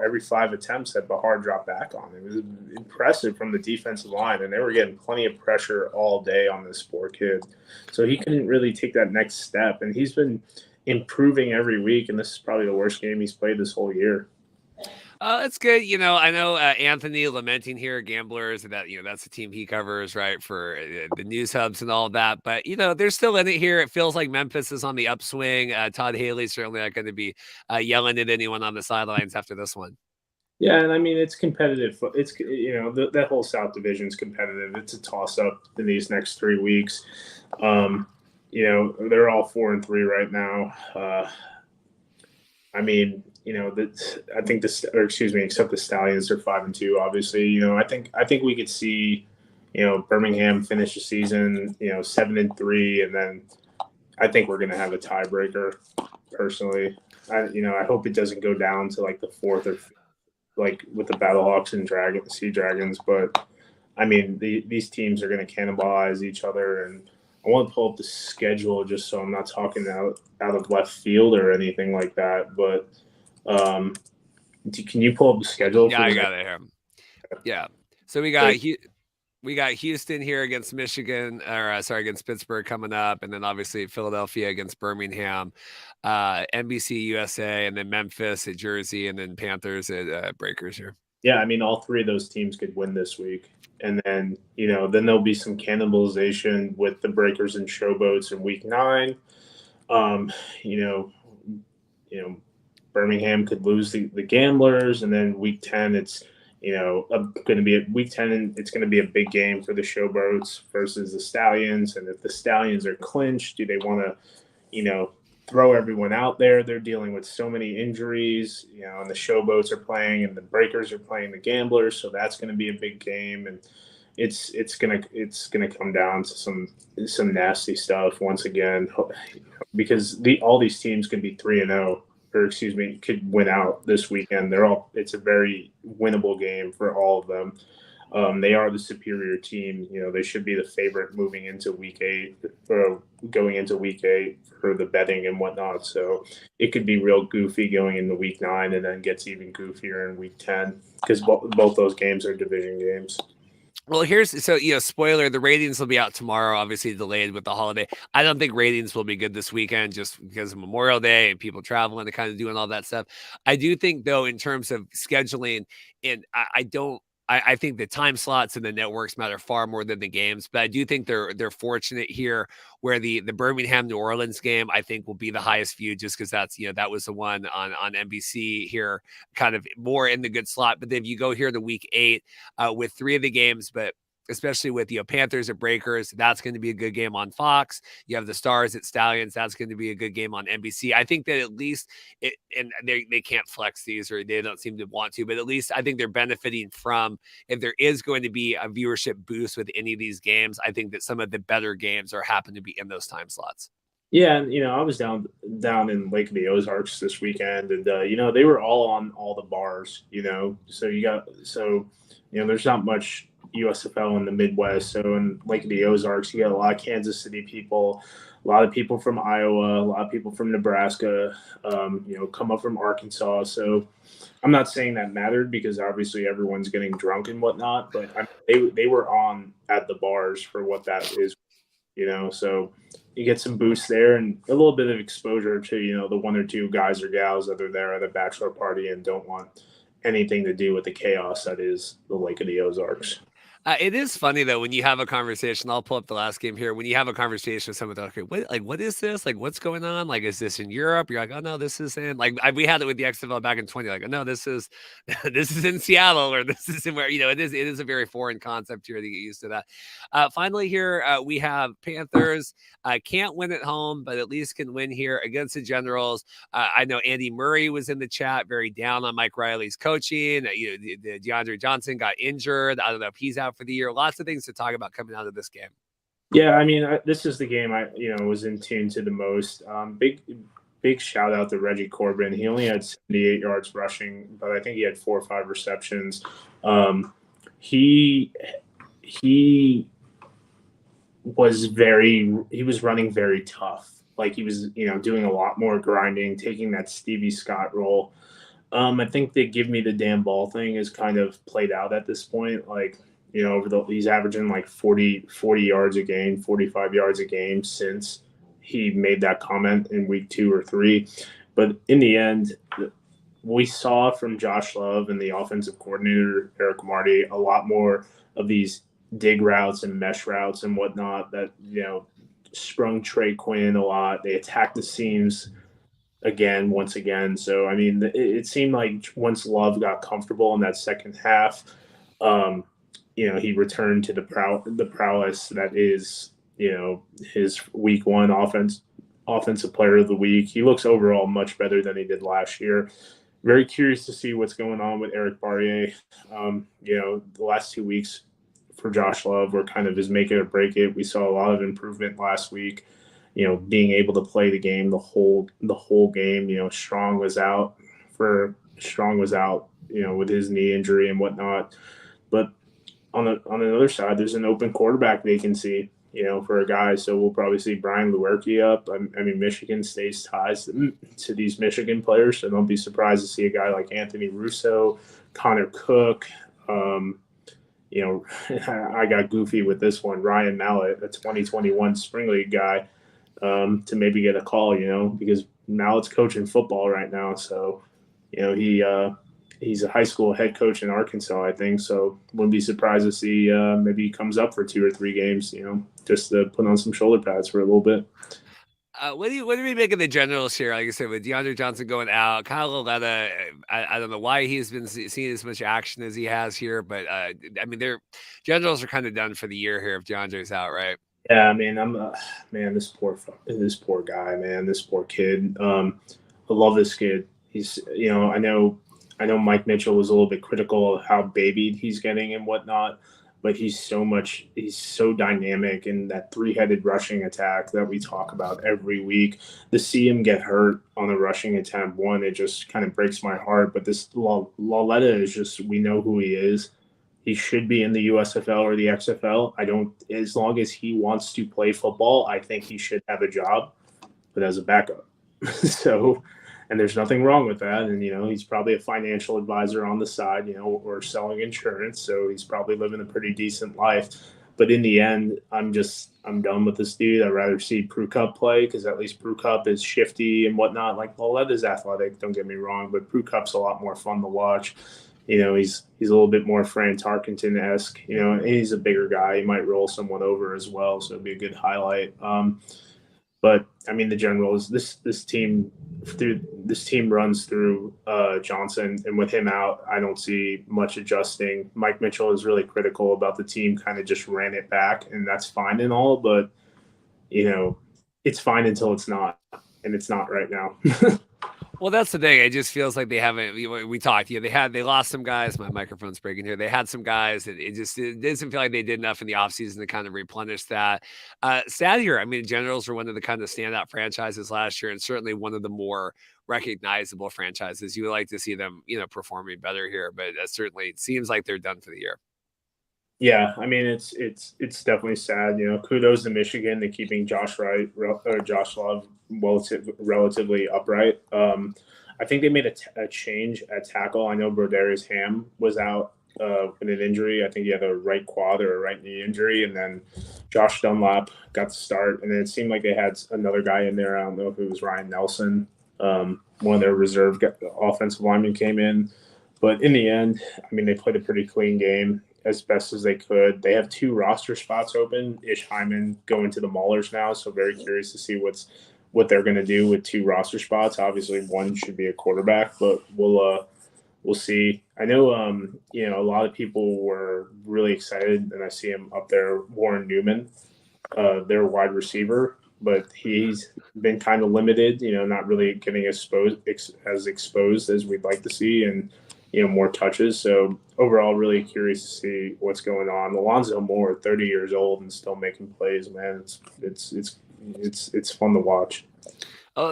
every 5 attempts that Bahar dropped back on. It was impressive from the defensive line, and they were getting plenty of pressure all day on this poor kid. So he couldn't really take that next step, and he's been improving every week, and this is probably the worst game he's played this whole year. That's good. I know Anthony lamenting here, Gamblers, that that's the team he covers, right, for the news hubs and all of that. But they're still in it here. It feels like Memphis is on the upswing. Todd Haley's certainly not going to be yelling at anyone on the sidelines after this one. Yeah, and I mean, it's competitive. It's that whole South Division is competitive. It's a toss up in these next 3 weeks. They're all 4-3 right now. I mean, I think except the Stallions are 5-2. Obviously, I think we could see, Birmingham finish the season, 7-3, and then I think we're going to have a tiebreaker. Personally, I hope it doesn't go down to like the 4th or 5th, like with the Battlehawks and Sea Dragons. But I mean, these teams are going to cannibalize each other, and I want to pull up the schedule just so I'm not talking out of left field or anything like that. But can you pull up the schedule? Yeah, I got it here. Yeah. So we got Houston here against Michigan, against Pittsburgh coming up, and then obviously Philadelphia against Birmingham, NBC USA, and then Memphis at Jersey, and then Panthers at Breakers here. Yeah, I mean, all 3 of those teams could win this week. And then, then there'll be some cannibalization with the Breakers and Showboats in week 9. Birmingham could lose the Gamblers, and then week 10, it's going to be week 10, and it's going to be a big game for the Showboats versus the Stallions. And if the Stallions are clinched, do they want to, throw everyone out there? They're dealing with so many injuries, and the Showboats are playing, and the Breakers are playing the Gamblers, so that's going to be a big game, and it's gonna come down to some nasty stuff once again, because all these teams could be 3-0, or excuse me, could win out this weekend. It's a very winnable game for all of them. They are the superior team. They should be the favorite moving into week 8, going into week 8 for the betting and whatnot. So it could be real goofy going into week 9, and then gets even goofier in week 10, because both those games are division games. Well, spoiler, the ratings will be out tomorrow, obviously delayed with the holiday. I don't think ratings will be good this weekend just because of Memorial Day and people traveling and kind of doing all that stuff. I do think, though, in terms of scheduling, and I think the time slots and the networks matter far more than the games, but I do think they're fortunate here where the Birmingham New Orleans game, I think, will be the highest viewed, just because that's, that was the one on NBC here, kind of more in the good slot. But then if you go here to week 8 with 3 of the games, but especially with Panthers at Breakers, that's going to be a good game on Fox. You have the Stars at Stallions, that's going to be a good game on NBC. I think that at least and they can't flex these, or they don't seem to want to, but at least I think they're benefiting from, if there is going to be a viewership boost with any of these games, I think that some of the better games happen to be in those time slots. Yeah, and I was down in Lake of the Ozarks this weekend, and they were all on all the bars, so there's not much USFL in the Midwest. So in Lake of the Ozarks, you got a lot of Kansas City people, a lot of people from Iowa, a lot of people from Nebraska, come up from Arkansas. So I'm not saying that mattered, because obviously everyone's getting drunk and whatnot, but they were on at the bars for what that is, so you get some boost there and a little bit of exposure to, the 1 or 2 guys or gals that are there at a bachelor party and don't want anything to do with the chaos that is the Lake of the Ozarks. It is funny, though, when you have a conversation. I'll pull up the last game here. When you have a conversation with someone, okay, what is this? Like, what's going on? Like, is this in Europe? You're like, oh no, this is in, like, we had it with the XFL back in 20. Like, oh no, this is this is in Seattle, or this is in where, it is a very foreign concept here to get used to that. Finally, here we have Panthers. Can't win at home, but at least can win here against the Generals. I know Andy Murray was in the chat, very down on Mike Riley's coaching. The DeAndre Johnson got injured. I don't know if he's out for the year. Lots of things to talk about coming out of this game. Yeah, I mean, this is the game I was in tune to the most. Big shout out to Reggie Corbin. He only had 78 yards rushing, but I think he had 4 or 5 receptions. He was running very tough. Like, he was doing a lot more grinding, taking that Stevie Scott role. I think the give me the damn ball thing is kind of played out at this point. Like, he's averaging like 40 yards a game, 45 yards a game since he made that comment in week 2 or 3. But in the end, we saw from Josh Love and the offensive coordinator, Eric Marty, a lot more of these dig routes and mesh routes and whatnot that, sprung Trey Quinn a lot. They attacked the seams once again. So, I mean, it seemed like once Love got comfortable in that second half, he returned to the prowess that is, his week 1 offensive player of the week. He looks overall much better than he did last year. Very curious to see what's going on with Eric Barrier. The last 2 weeks for Josh Love were kind of his make it or break it. We saw a lot of improvement last week, being able to play the game the whole game. Strong was out, with his knee injury and whatnot. But on the other side, there's an open quarterback vacancy, for a guy. So we'll probably see Brian Lewerke up. I mean, Michigan stays ties to these Michigan players, so don't be surprised to see a guy like Anthony Russo, Connor Cook. I got goofy with this one. Ryan Mallett, a 2021 Spring League guy, to maybe get a call, because Mallett's coaching football right now. So, he's a high school head coach in Arkansas, I think. So wouldn't be surprised to see maybe he comes up for 2 or 3 games, just to put on some shoulder pads for a little bit. What do we make of the Generals here? Like I said, with DeAndre Johnson going out, Kyle Lauletta, I don't know why he's been seeing as much action as he has here, but I mean, their Generals are kind of done for the year here if DeAndre's out, right? Yeah, I mean, man, this poor guy, man, this poor kid. I love this kid. He's, I know Mike Mitchell was a little bit critical of how babied he's getting and whatnot, but he's so dynamic in that three-headed rushing attack that we talk about every week. To see him get hurt on a rushing attempt, it just kind of breaks my heart. But this Lauletta is just, we know who he is. He should be in the USFL or the XFL. As long as he wants to play football, I think he should have a job, but as a backup. So, and there's nothing wrong with that. And, he's probably a financial advisor on the side, or selling insurance. So he's probably living a pretty decent life. But in the end, I'm done with this dude. I'd rather see Prue Cup play because at least Prue Cup is shifty and whatnot. Like, Lauletta is athletic, don't get me wrong, but Prue Cup's a lot more fun to watch. He's a little bit more Fran Tarkenton-esque, and he's a bigger guy. He might roll someone over as well, so it'd be a good highlight. But I mean, the Generals, this team runs through Johnson, and with him out, I don't see much adjusting. Mike Mitchell is really critical about the team, kind of just ran it back, and that's fine and all, but it's fine until it's not, and it's not right now. Well, that's the thing. It just feels like they haven't. We talked. They lost some guys. My microphone's breaking here. They had some guys. It doesn't feel like they did enough in the offseason to kind of replenish that. Sad here. I mean, Generals were one of the kind of standout franchises last year, and certainly one of the more recognizable franchises. You would like to see them, performing better here, but certainly it seems like they're done for the year. Yeah, I mean it's definitely sad. Kudos to Michigan to keeping Josh Love relatively upright. I think they made a change at tackle. I know Broderius Ham was out with an injury. I think he had a right quad or a right knee injury, and then Josh Dunlap got the start. And then it seemed like they had another guy in there. I don't know if it was Ryan Nelson. One of their reserve offensive linemen came in, but in the end, I mean, they played a pretty clean game as best as they could. They have 2 roster spots open. Ish Hyman going to the Maulers now, so very curious to see what they're going to do with 2 roster spots. Obviously, one should be a quarterback, but we'll see. I know a lot of people were really excited, and I see him up there. Warren Newman, their wide receiver, but he's been kind of limited. Not really getting as exposed as we'd like to see, and more touches. So overall, really curious to see what's going on. Alonzo Moore, 30 years old and still making plays, man. It's fun to watch.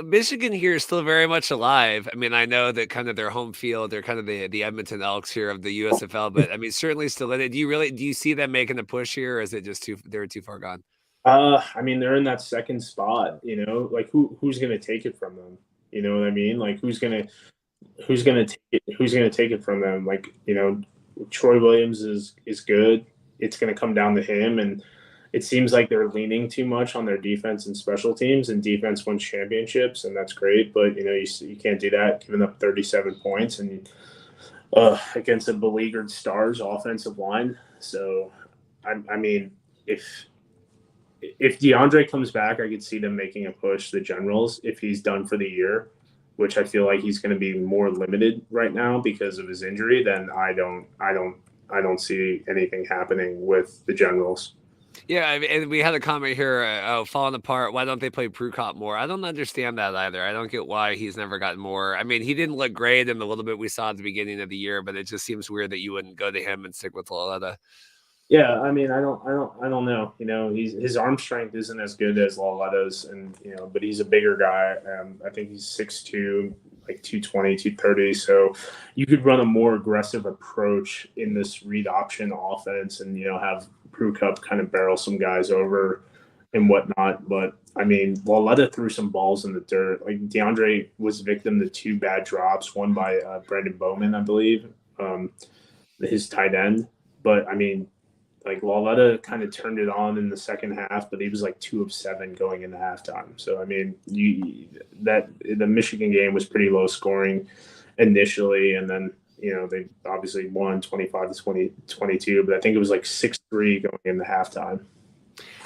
Michigan here is still very much alive. I mean, I know that kind of their home field, they're kind of the Edmonton Elks here of the USFL, but I mean, certainly still in it. Do you see them making a push here, or is it just they're too far gone? I mean, they're in that second spot, like who's going to take it from them? You know what I mean? Like who's going to take it from them? Like, Troy Williams is good. It's going to come down to him, and it seems like they're leaning too much on their defense and special teams, and defense wins championships, and that's great. But you can't do that, giving up 37 points and against a beleaguered Stars offensive line. So, I mean, if DeAndre comes back, I could see them making a push. The Generals, if he's done for the year, which I feel like he's going to be more limited right now because of his injury, then I don't see anything happening with the Generals. Yeah, and we had a comment here, falling apart. Why don't they play Prue Cup more? I don't understand that either. I don't get why he's never gotten more. I mean, he didn't look great in the little bit we saw at the beginning of the year, but it just seems weird that you wouldn't go to him and stick with Lauletta. Yeah, I mean, I don't know. His arm strength isn't as good as Lauletta's, and but he's a bigger guy. I think he's 6'2", like 220, 230. So you could run a more aggressive approach in this read option offense, and have Prue Cup kind of barrel some guys over and whatnot. But I mean, Lauletta threw some balls in the dirt. Like DeAndre was victim to 2 bad drops, one by Brandon Bowman, I believe, his tight end. But I mean, like Lauletta kind of turned it on in the second half, but he was like 2 of 7 going into halftime. So I mean, the Michigan game was pretty low scoring initially, and then they obviously won 25-22, but I think it was like 6-3 going into halftime.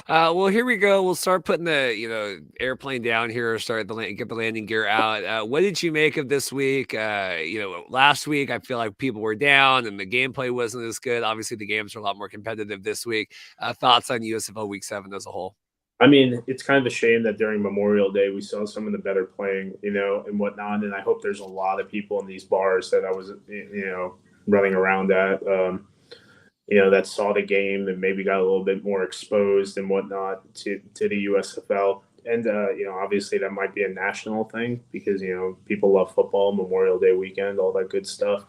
Well, here we go. We'll start putting the airplane down here. Get the landing gear out. What did you make of this week? Last week I feel like people were down and the gameplay wasn't as good. Obviously, the games are a lot more competitive this week. Thoughts on USFL Week 7 as a whole? I mean, it's kind of a shame that during Memorial Day we saw some of the better playing, and whatnot. And I hope there's a lot of people in these bars that I was, running around at. That saw the game and maybe got a little bit more exposed and whatnot to the USFL. And, obviously that might be a national thing because, people love football, Memorial Day weekend, all that good stuff.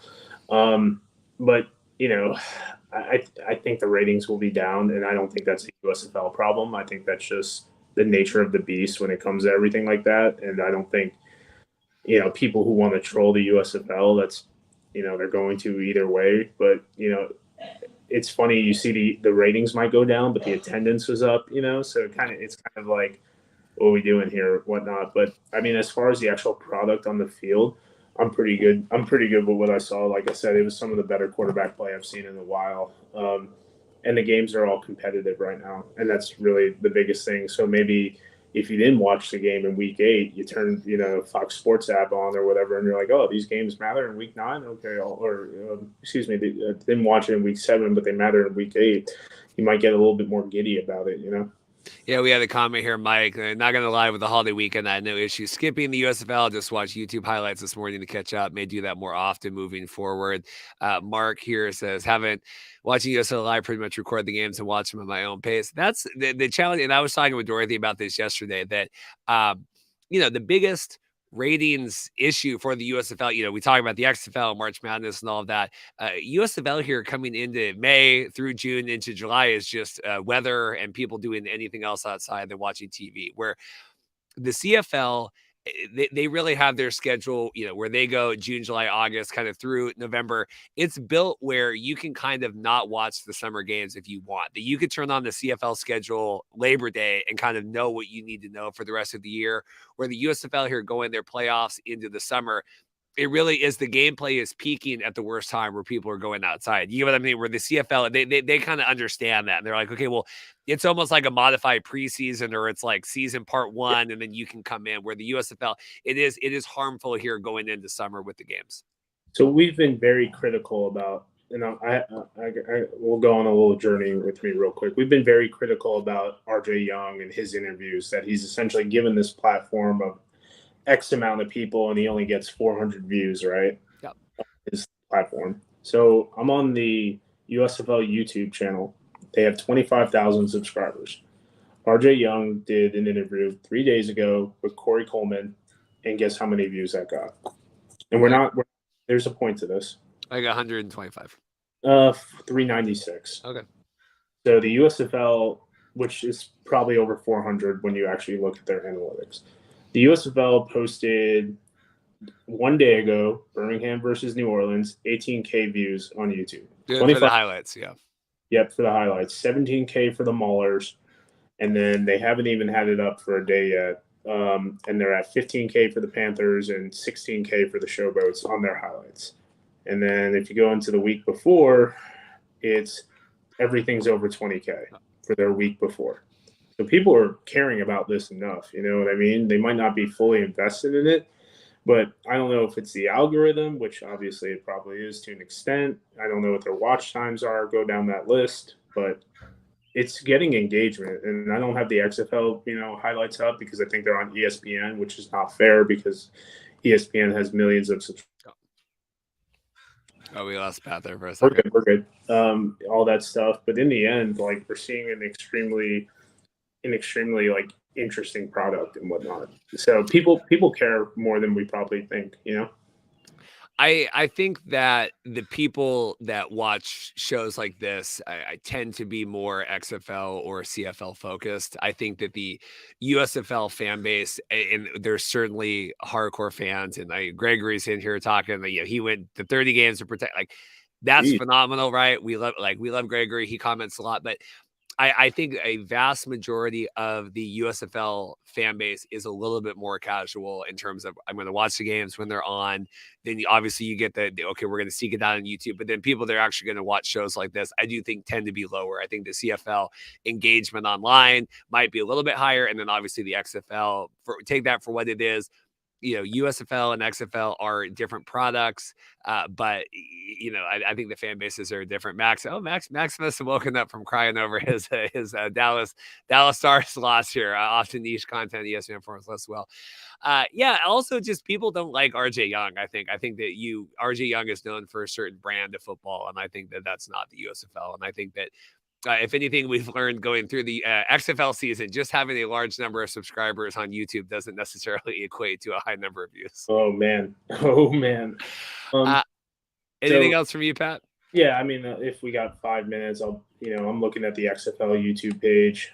But, I think the ratings will be down, and I don't think that's a USFL problem. I think that's just the nature of the beast when it comes to everything like that. And I don't think, people who want to troll the USFL, they're going to either way. But, it's funny, you see the ratings might go down, but the attendance was up, so it's kind of like, what are we doing here, whatnot. But I mean, as far as the actual product on the field, I'm pretty good with what I saw. Like I said, it was some of the better quarterback play I've seen in a while. And the games are all competitive right now, and that's really the biggest thing. So maybe if you didn't watch the game in week 8, you turn, Fox Sports app on or whatever, and you're like, oh, these games matter in week 9? Okay. Didn't watch it in week 7, but they matter in week 8. You might get a little bit more giddy about it, Yeah, we had a comment here, Mike. Not going to lie, with the holiday weekend, I had no issue skipping the USFL. Just watched YouTube highlights this morning to catch up. May do that more often moving forward. Mark here says, haven't watching USFL live, pretty much record the games and watch them at my own pace. That's the challenge. And I was talking with Dorothy about this yesterday, that, the biggest ratings issue for the USFL, we talk about the XFL, March Madness and all of that. USFL here coming into May through June into July is just weather and people doing anything else outside than watching TV, where the CFL, they really have their schedule, where they go June, July, August, kind of through November. It's built where you can kind of not watch the summer games if you want. That you could turn on the CFL schedule Labor Day and kind of know what you need to know for the rest of the year. Where the USFL here going their playoffs into the summer, it really is, the gameplay is peaking at the worst time where people are going outside. You know what I mean? Where the CFL, they kind of understand that. And they're like, okay, well, it's almost like a modified preseason, or it's like season part 1, and then you can come in. Where the USFL, it is harmful here going into summer with the games. So we've been very critical about, and I will go on a little journey with me real quick. We've been very critical about RJ Young and his interviews, that he's essentially given this platform of X amount of people and he only gets 400 views, right? Yep. His platform. So I'm on the USFL YouTube channel. They have 25,000 subscribers. RJ Young did an interview 3 days ago with Corey Coleman, and guess how many views that got? And there's a point to this. I got 125. 396. Okay. So the USFL, which is probably over 400 when you actually look at their analytics. The USFL posted 1 day ago, Birmingham versus New Orleans, 18K views on YouTube. Good for the highlights, yeah. Yep, for the highlights. 17K for the Maulers, and then they haven't even had it up for a day yet. And they're at 15K for the Panthers and 16K for the Showboats on their highlights. And then if you go into the week before, everything's over 20K for their week before. So people are caring about this enough, you know what I mean? They might not be fully invested in it, but I don't know if it's the algorithm, which obviously it probably is to an extent. I don't know what their watch times are, go down that list, but it's getting engagement. And I don't have the XFL, highlights up because I think they're on ESPN, which is not fair because ESPN has millions of subscribers. Oh, we lost Pat there for a second. We're good. All that stuff. But in the end, like, we're seeing an extremely like interesting product and whatnot. So people care more than we probably think, I think that the people that watch shows like this, I tend to be more XFL or CFL focused. I think that the USFL fan base, and there's certainly hardcore fans, and Gregory's in here talking that he went to 30 games to protect. Like, that's phenomenal, right? We love Gregory. He comments a lot, but I think a vast majority of the USFL fan base is a little bit more casual in terms of I'm going to watch the games when they're on. Then obviously you get the okay, we're going to seek it out on YouTube. But then people that are actually going to watch shows like this, I do think tend to be lower. I think the CFL engagement online might be a little bit higher, and then obviously the XFL. Take that for what it is. USFL and XFL are different products, but I think the fan bases are different. Max must have woken up from crying over his Dallas Stars loss here. Often niche content, ESPN forums less well. Also just people don't like RJ Young. I think that RJ Young is known for a certain brand of football, and I think that that's not the USFL. And I think that if anything, we've learned going through the XFL season, just having a large number of subscribers on YouTube doesn't necessarily equate to a high number of views. Oh man. Anything else from you, Pat? Yeah, I mean, if we got 5 minutes, I'm looking at the XFL YouTube page.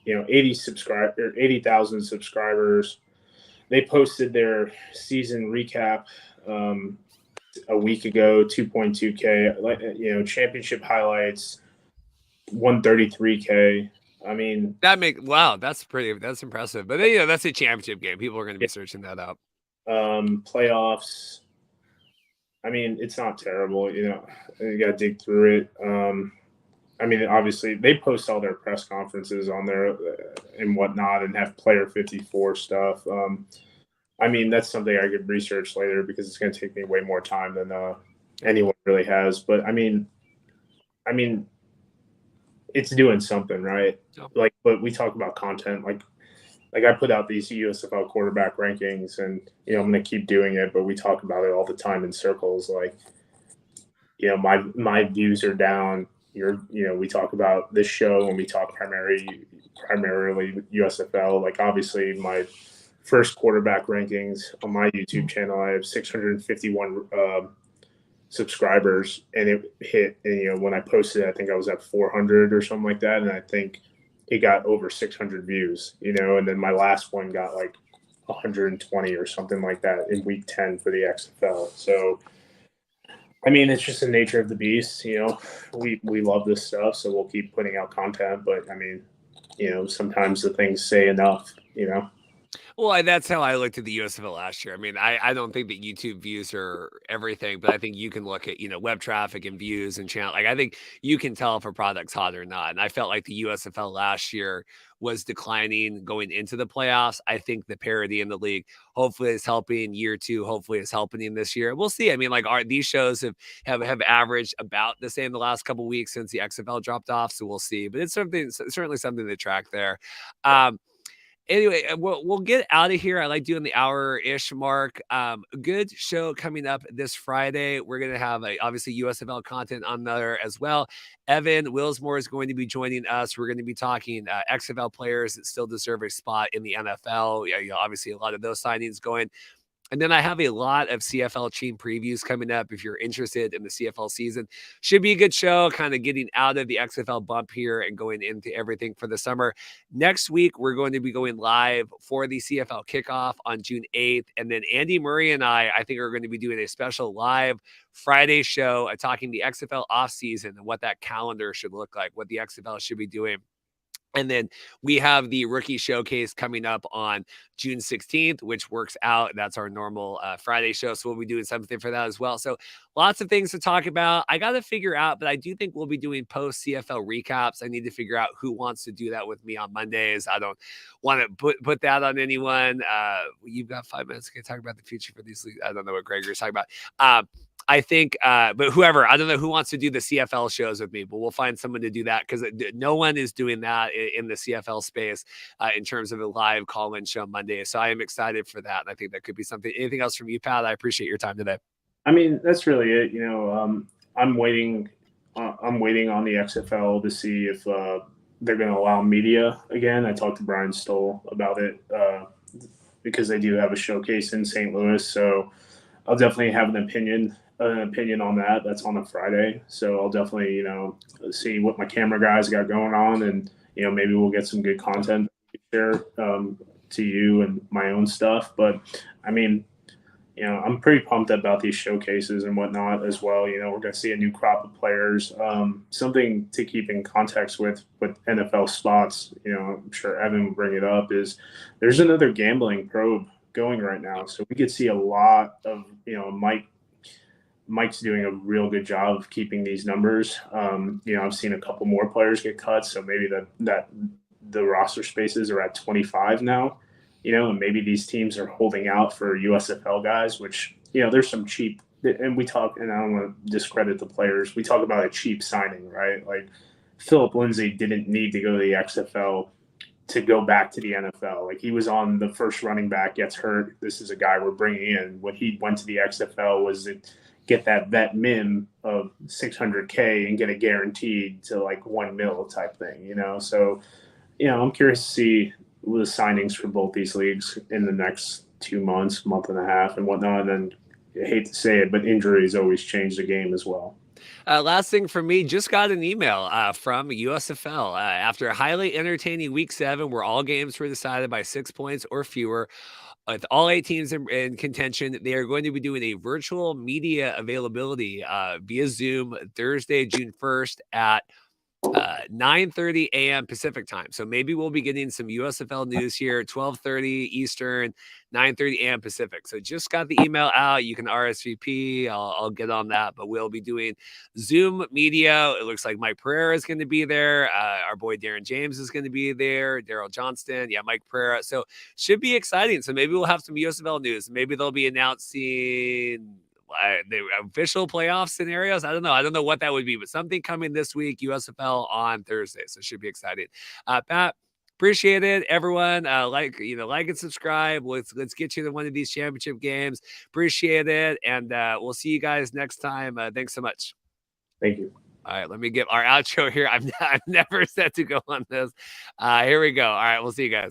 80,000 subscribers. They posted their season recap a week ago, 2.2K. Championship highlights. 133K. I mean, that's impressive. But that's a championship game. People are going to be searching that up. Playoffs. I mean, it's not terrible. You got to dig through it. I mean, obviously, they post all their press conferences on there and whatnot, and have Player 54 stuff. I mean, that's something I could research later because it's going to take me way more time than anyone really has. But I mean. It's doing something, right? Yep. But we talk about content, like I put out these USFL quarterback rankings, and I'm going to keep doing it. But we talk about it all the time in circles. My views are down. We talk about this show when we talk primarily USFL. Obviously, my first quarterback rankings on my YouTube channel, I have 651 subscribers, and it hit, and when I posted it, I think I was at 400 or something like that, and I think it got over 600 views, and then my last one got 120 or something like that in week 10 for the XFL. So I mean, it's just the nature of the beast. We love this stuff, so we'll keep putting out content, but I mean, sometimes the things say enough. Well, that's how I looked at the USFL last year. I mean, I don't think that YouTube views are everything, but I think you can look at, web traffic and views and channel. I think you can tell if a product's hot or not. And I felt like the USFL last year was declining going into the playoffs. I think the parity in the league hopefully is helping year two. Hopefully is helping in this year. We'll see. I mean, these shows have averaged about the same the last couple of weeks since the XFL dropped off. So we'll see. But it's certainly something to track there. Anyway, we'll get out of here. I like doing the hour-ish mark. Good show coming up this Friday. We're going to have obviously USFL content on there as well. Evan Wilsmore is going to be joining us. We're going to be talking XFL players that still deserve a spot in the NFL. Obviously a lot of those signings going. And then I have a lot of CFL team previews coming up. If you're interested in the CFL season, should be a good show, kind of getting out of the XFL bump here and going into everything for the summer. Next week, we're going to be going live for the CFL kickoff on June 8th. And then Andy Murray and I think are going to be doing a special live Friday show talking the XFL offseason and what that calendar should look like, what the XFL should be doing. And then we have the rookie showcase coming up on June 16th, which works out. That's our normal Friday show. So we'll be doing something for that as well. So lots of things to talk about. I got to figure out, but I do think we'll be doing post CFL recaps. I need to figure out who wants to do that with me on Mondays. I don't want to put that on anyone. You've got 5 minutes to talk about the future for these leagues. I don't know what Gregory's talking about. I think, but whoever, I don't know who wants to do the CFL shows with me, but we'll find someone to do that because no one is doing that in the CFL space in terms of a live call-in show Monday. So I am excited for that. And I think that could be something. Anything else from you, Pat? I appreciate your time today. I mean, that's really it. I'm waiting on the XFL to see if they're going to allow media again. I talked to Brian Stoll about it because they do have a showcase in St. Louis. So I'll definitely have an opinion on that. That's on a Friday. So I'll definitely, see what my camera guys got going on, and, maybe we'll get some good content to share to you and my own stuff. But I mean, I'm pretty pumped about these showcases and whatnot as well. We're going to see a new crop of players. Something to keep in context with NFL spots, I'm sure Evan will bring it up, is there's another gambling probe going right now. So we could see a lot of, Mike's doing a real good job of keeping these numbers. I've seen a couple more players get cut, so maybe that the roster spaces are at 25 now, and maybe these teams are holding out for USFL guys, which, there's some cheap, and I don't want to discredit the players. We talk about a cheap signing, right? Like Philip Lindsay didn't need to go to the XFL to go back to the NFL. Like he was on the first running back, gets hurt. This is a guy we're bringing in. When he went to the XFL was to get that vet min of 600K and get it guaranteed to like 1 mil type thing, So, I'm curious to see the signings for both these leagues in the next 2 months, month and a half, and whatnot. And I hate to say it, but injuries always change the game as well. Last thing for me, just got an email from USFL after a highly entertaining Week 7, where all games were decided by 6 points or fewer. With all 8 teams in contention, they are going to be doing a virtual media availability via Zoom Thursday, June 1st at 9:30 a.m. Pacific time. So maybe we'll be getting some USFL news here, 12:30 Eastern, 9:30 a.m. Pacific. So just got the email out. You can RSVP. I'll get on that, but we'll be doing Zoom media. It looks like Mike Pereira is going to be there. Our boy Darren James is going to be there. Daryl Johnston. Yeah, Mike Pereira. So should be exciting. So maybe we'll have some USFL news. Maybe they'll be announcing the official playoff scenarios. I don't know what that would be, but something coming this week, USFL on Thursday. So it should be exciting. Pat, appreciate it. Everyone, like and subscribe. Let's get you to one of these championship games. Appreciate it. And we'll see you guys next time. Thanks so much. Thank you. All right, let me get our outro here. I've never said to go on this. Here we go. All right, we'll see you guys.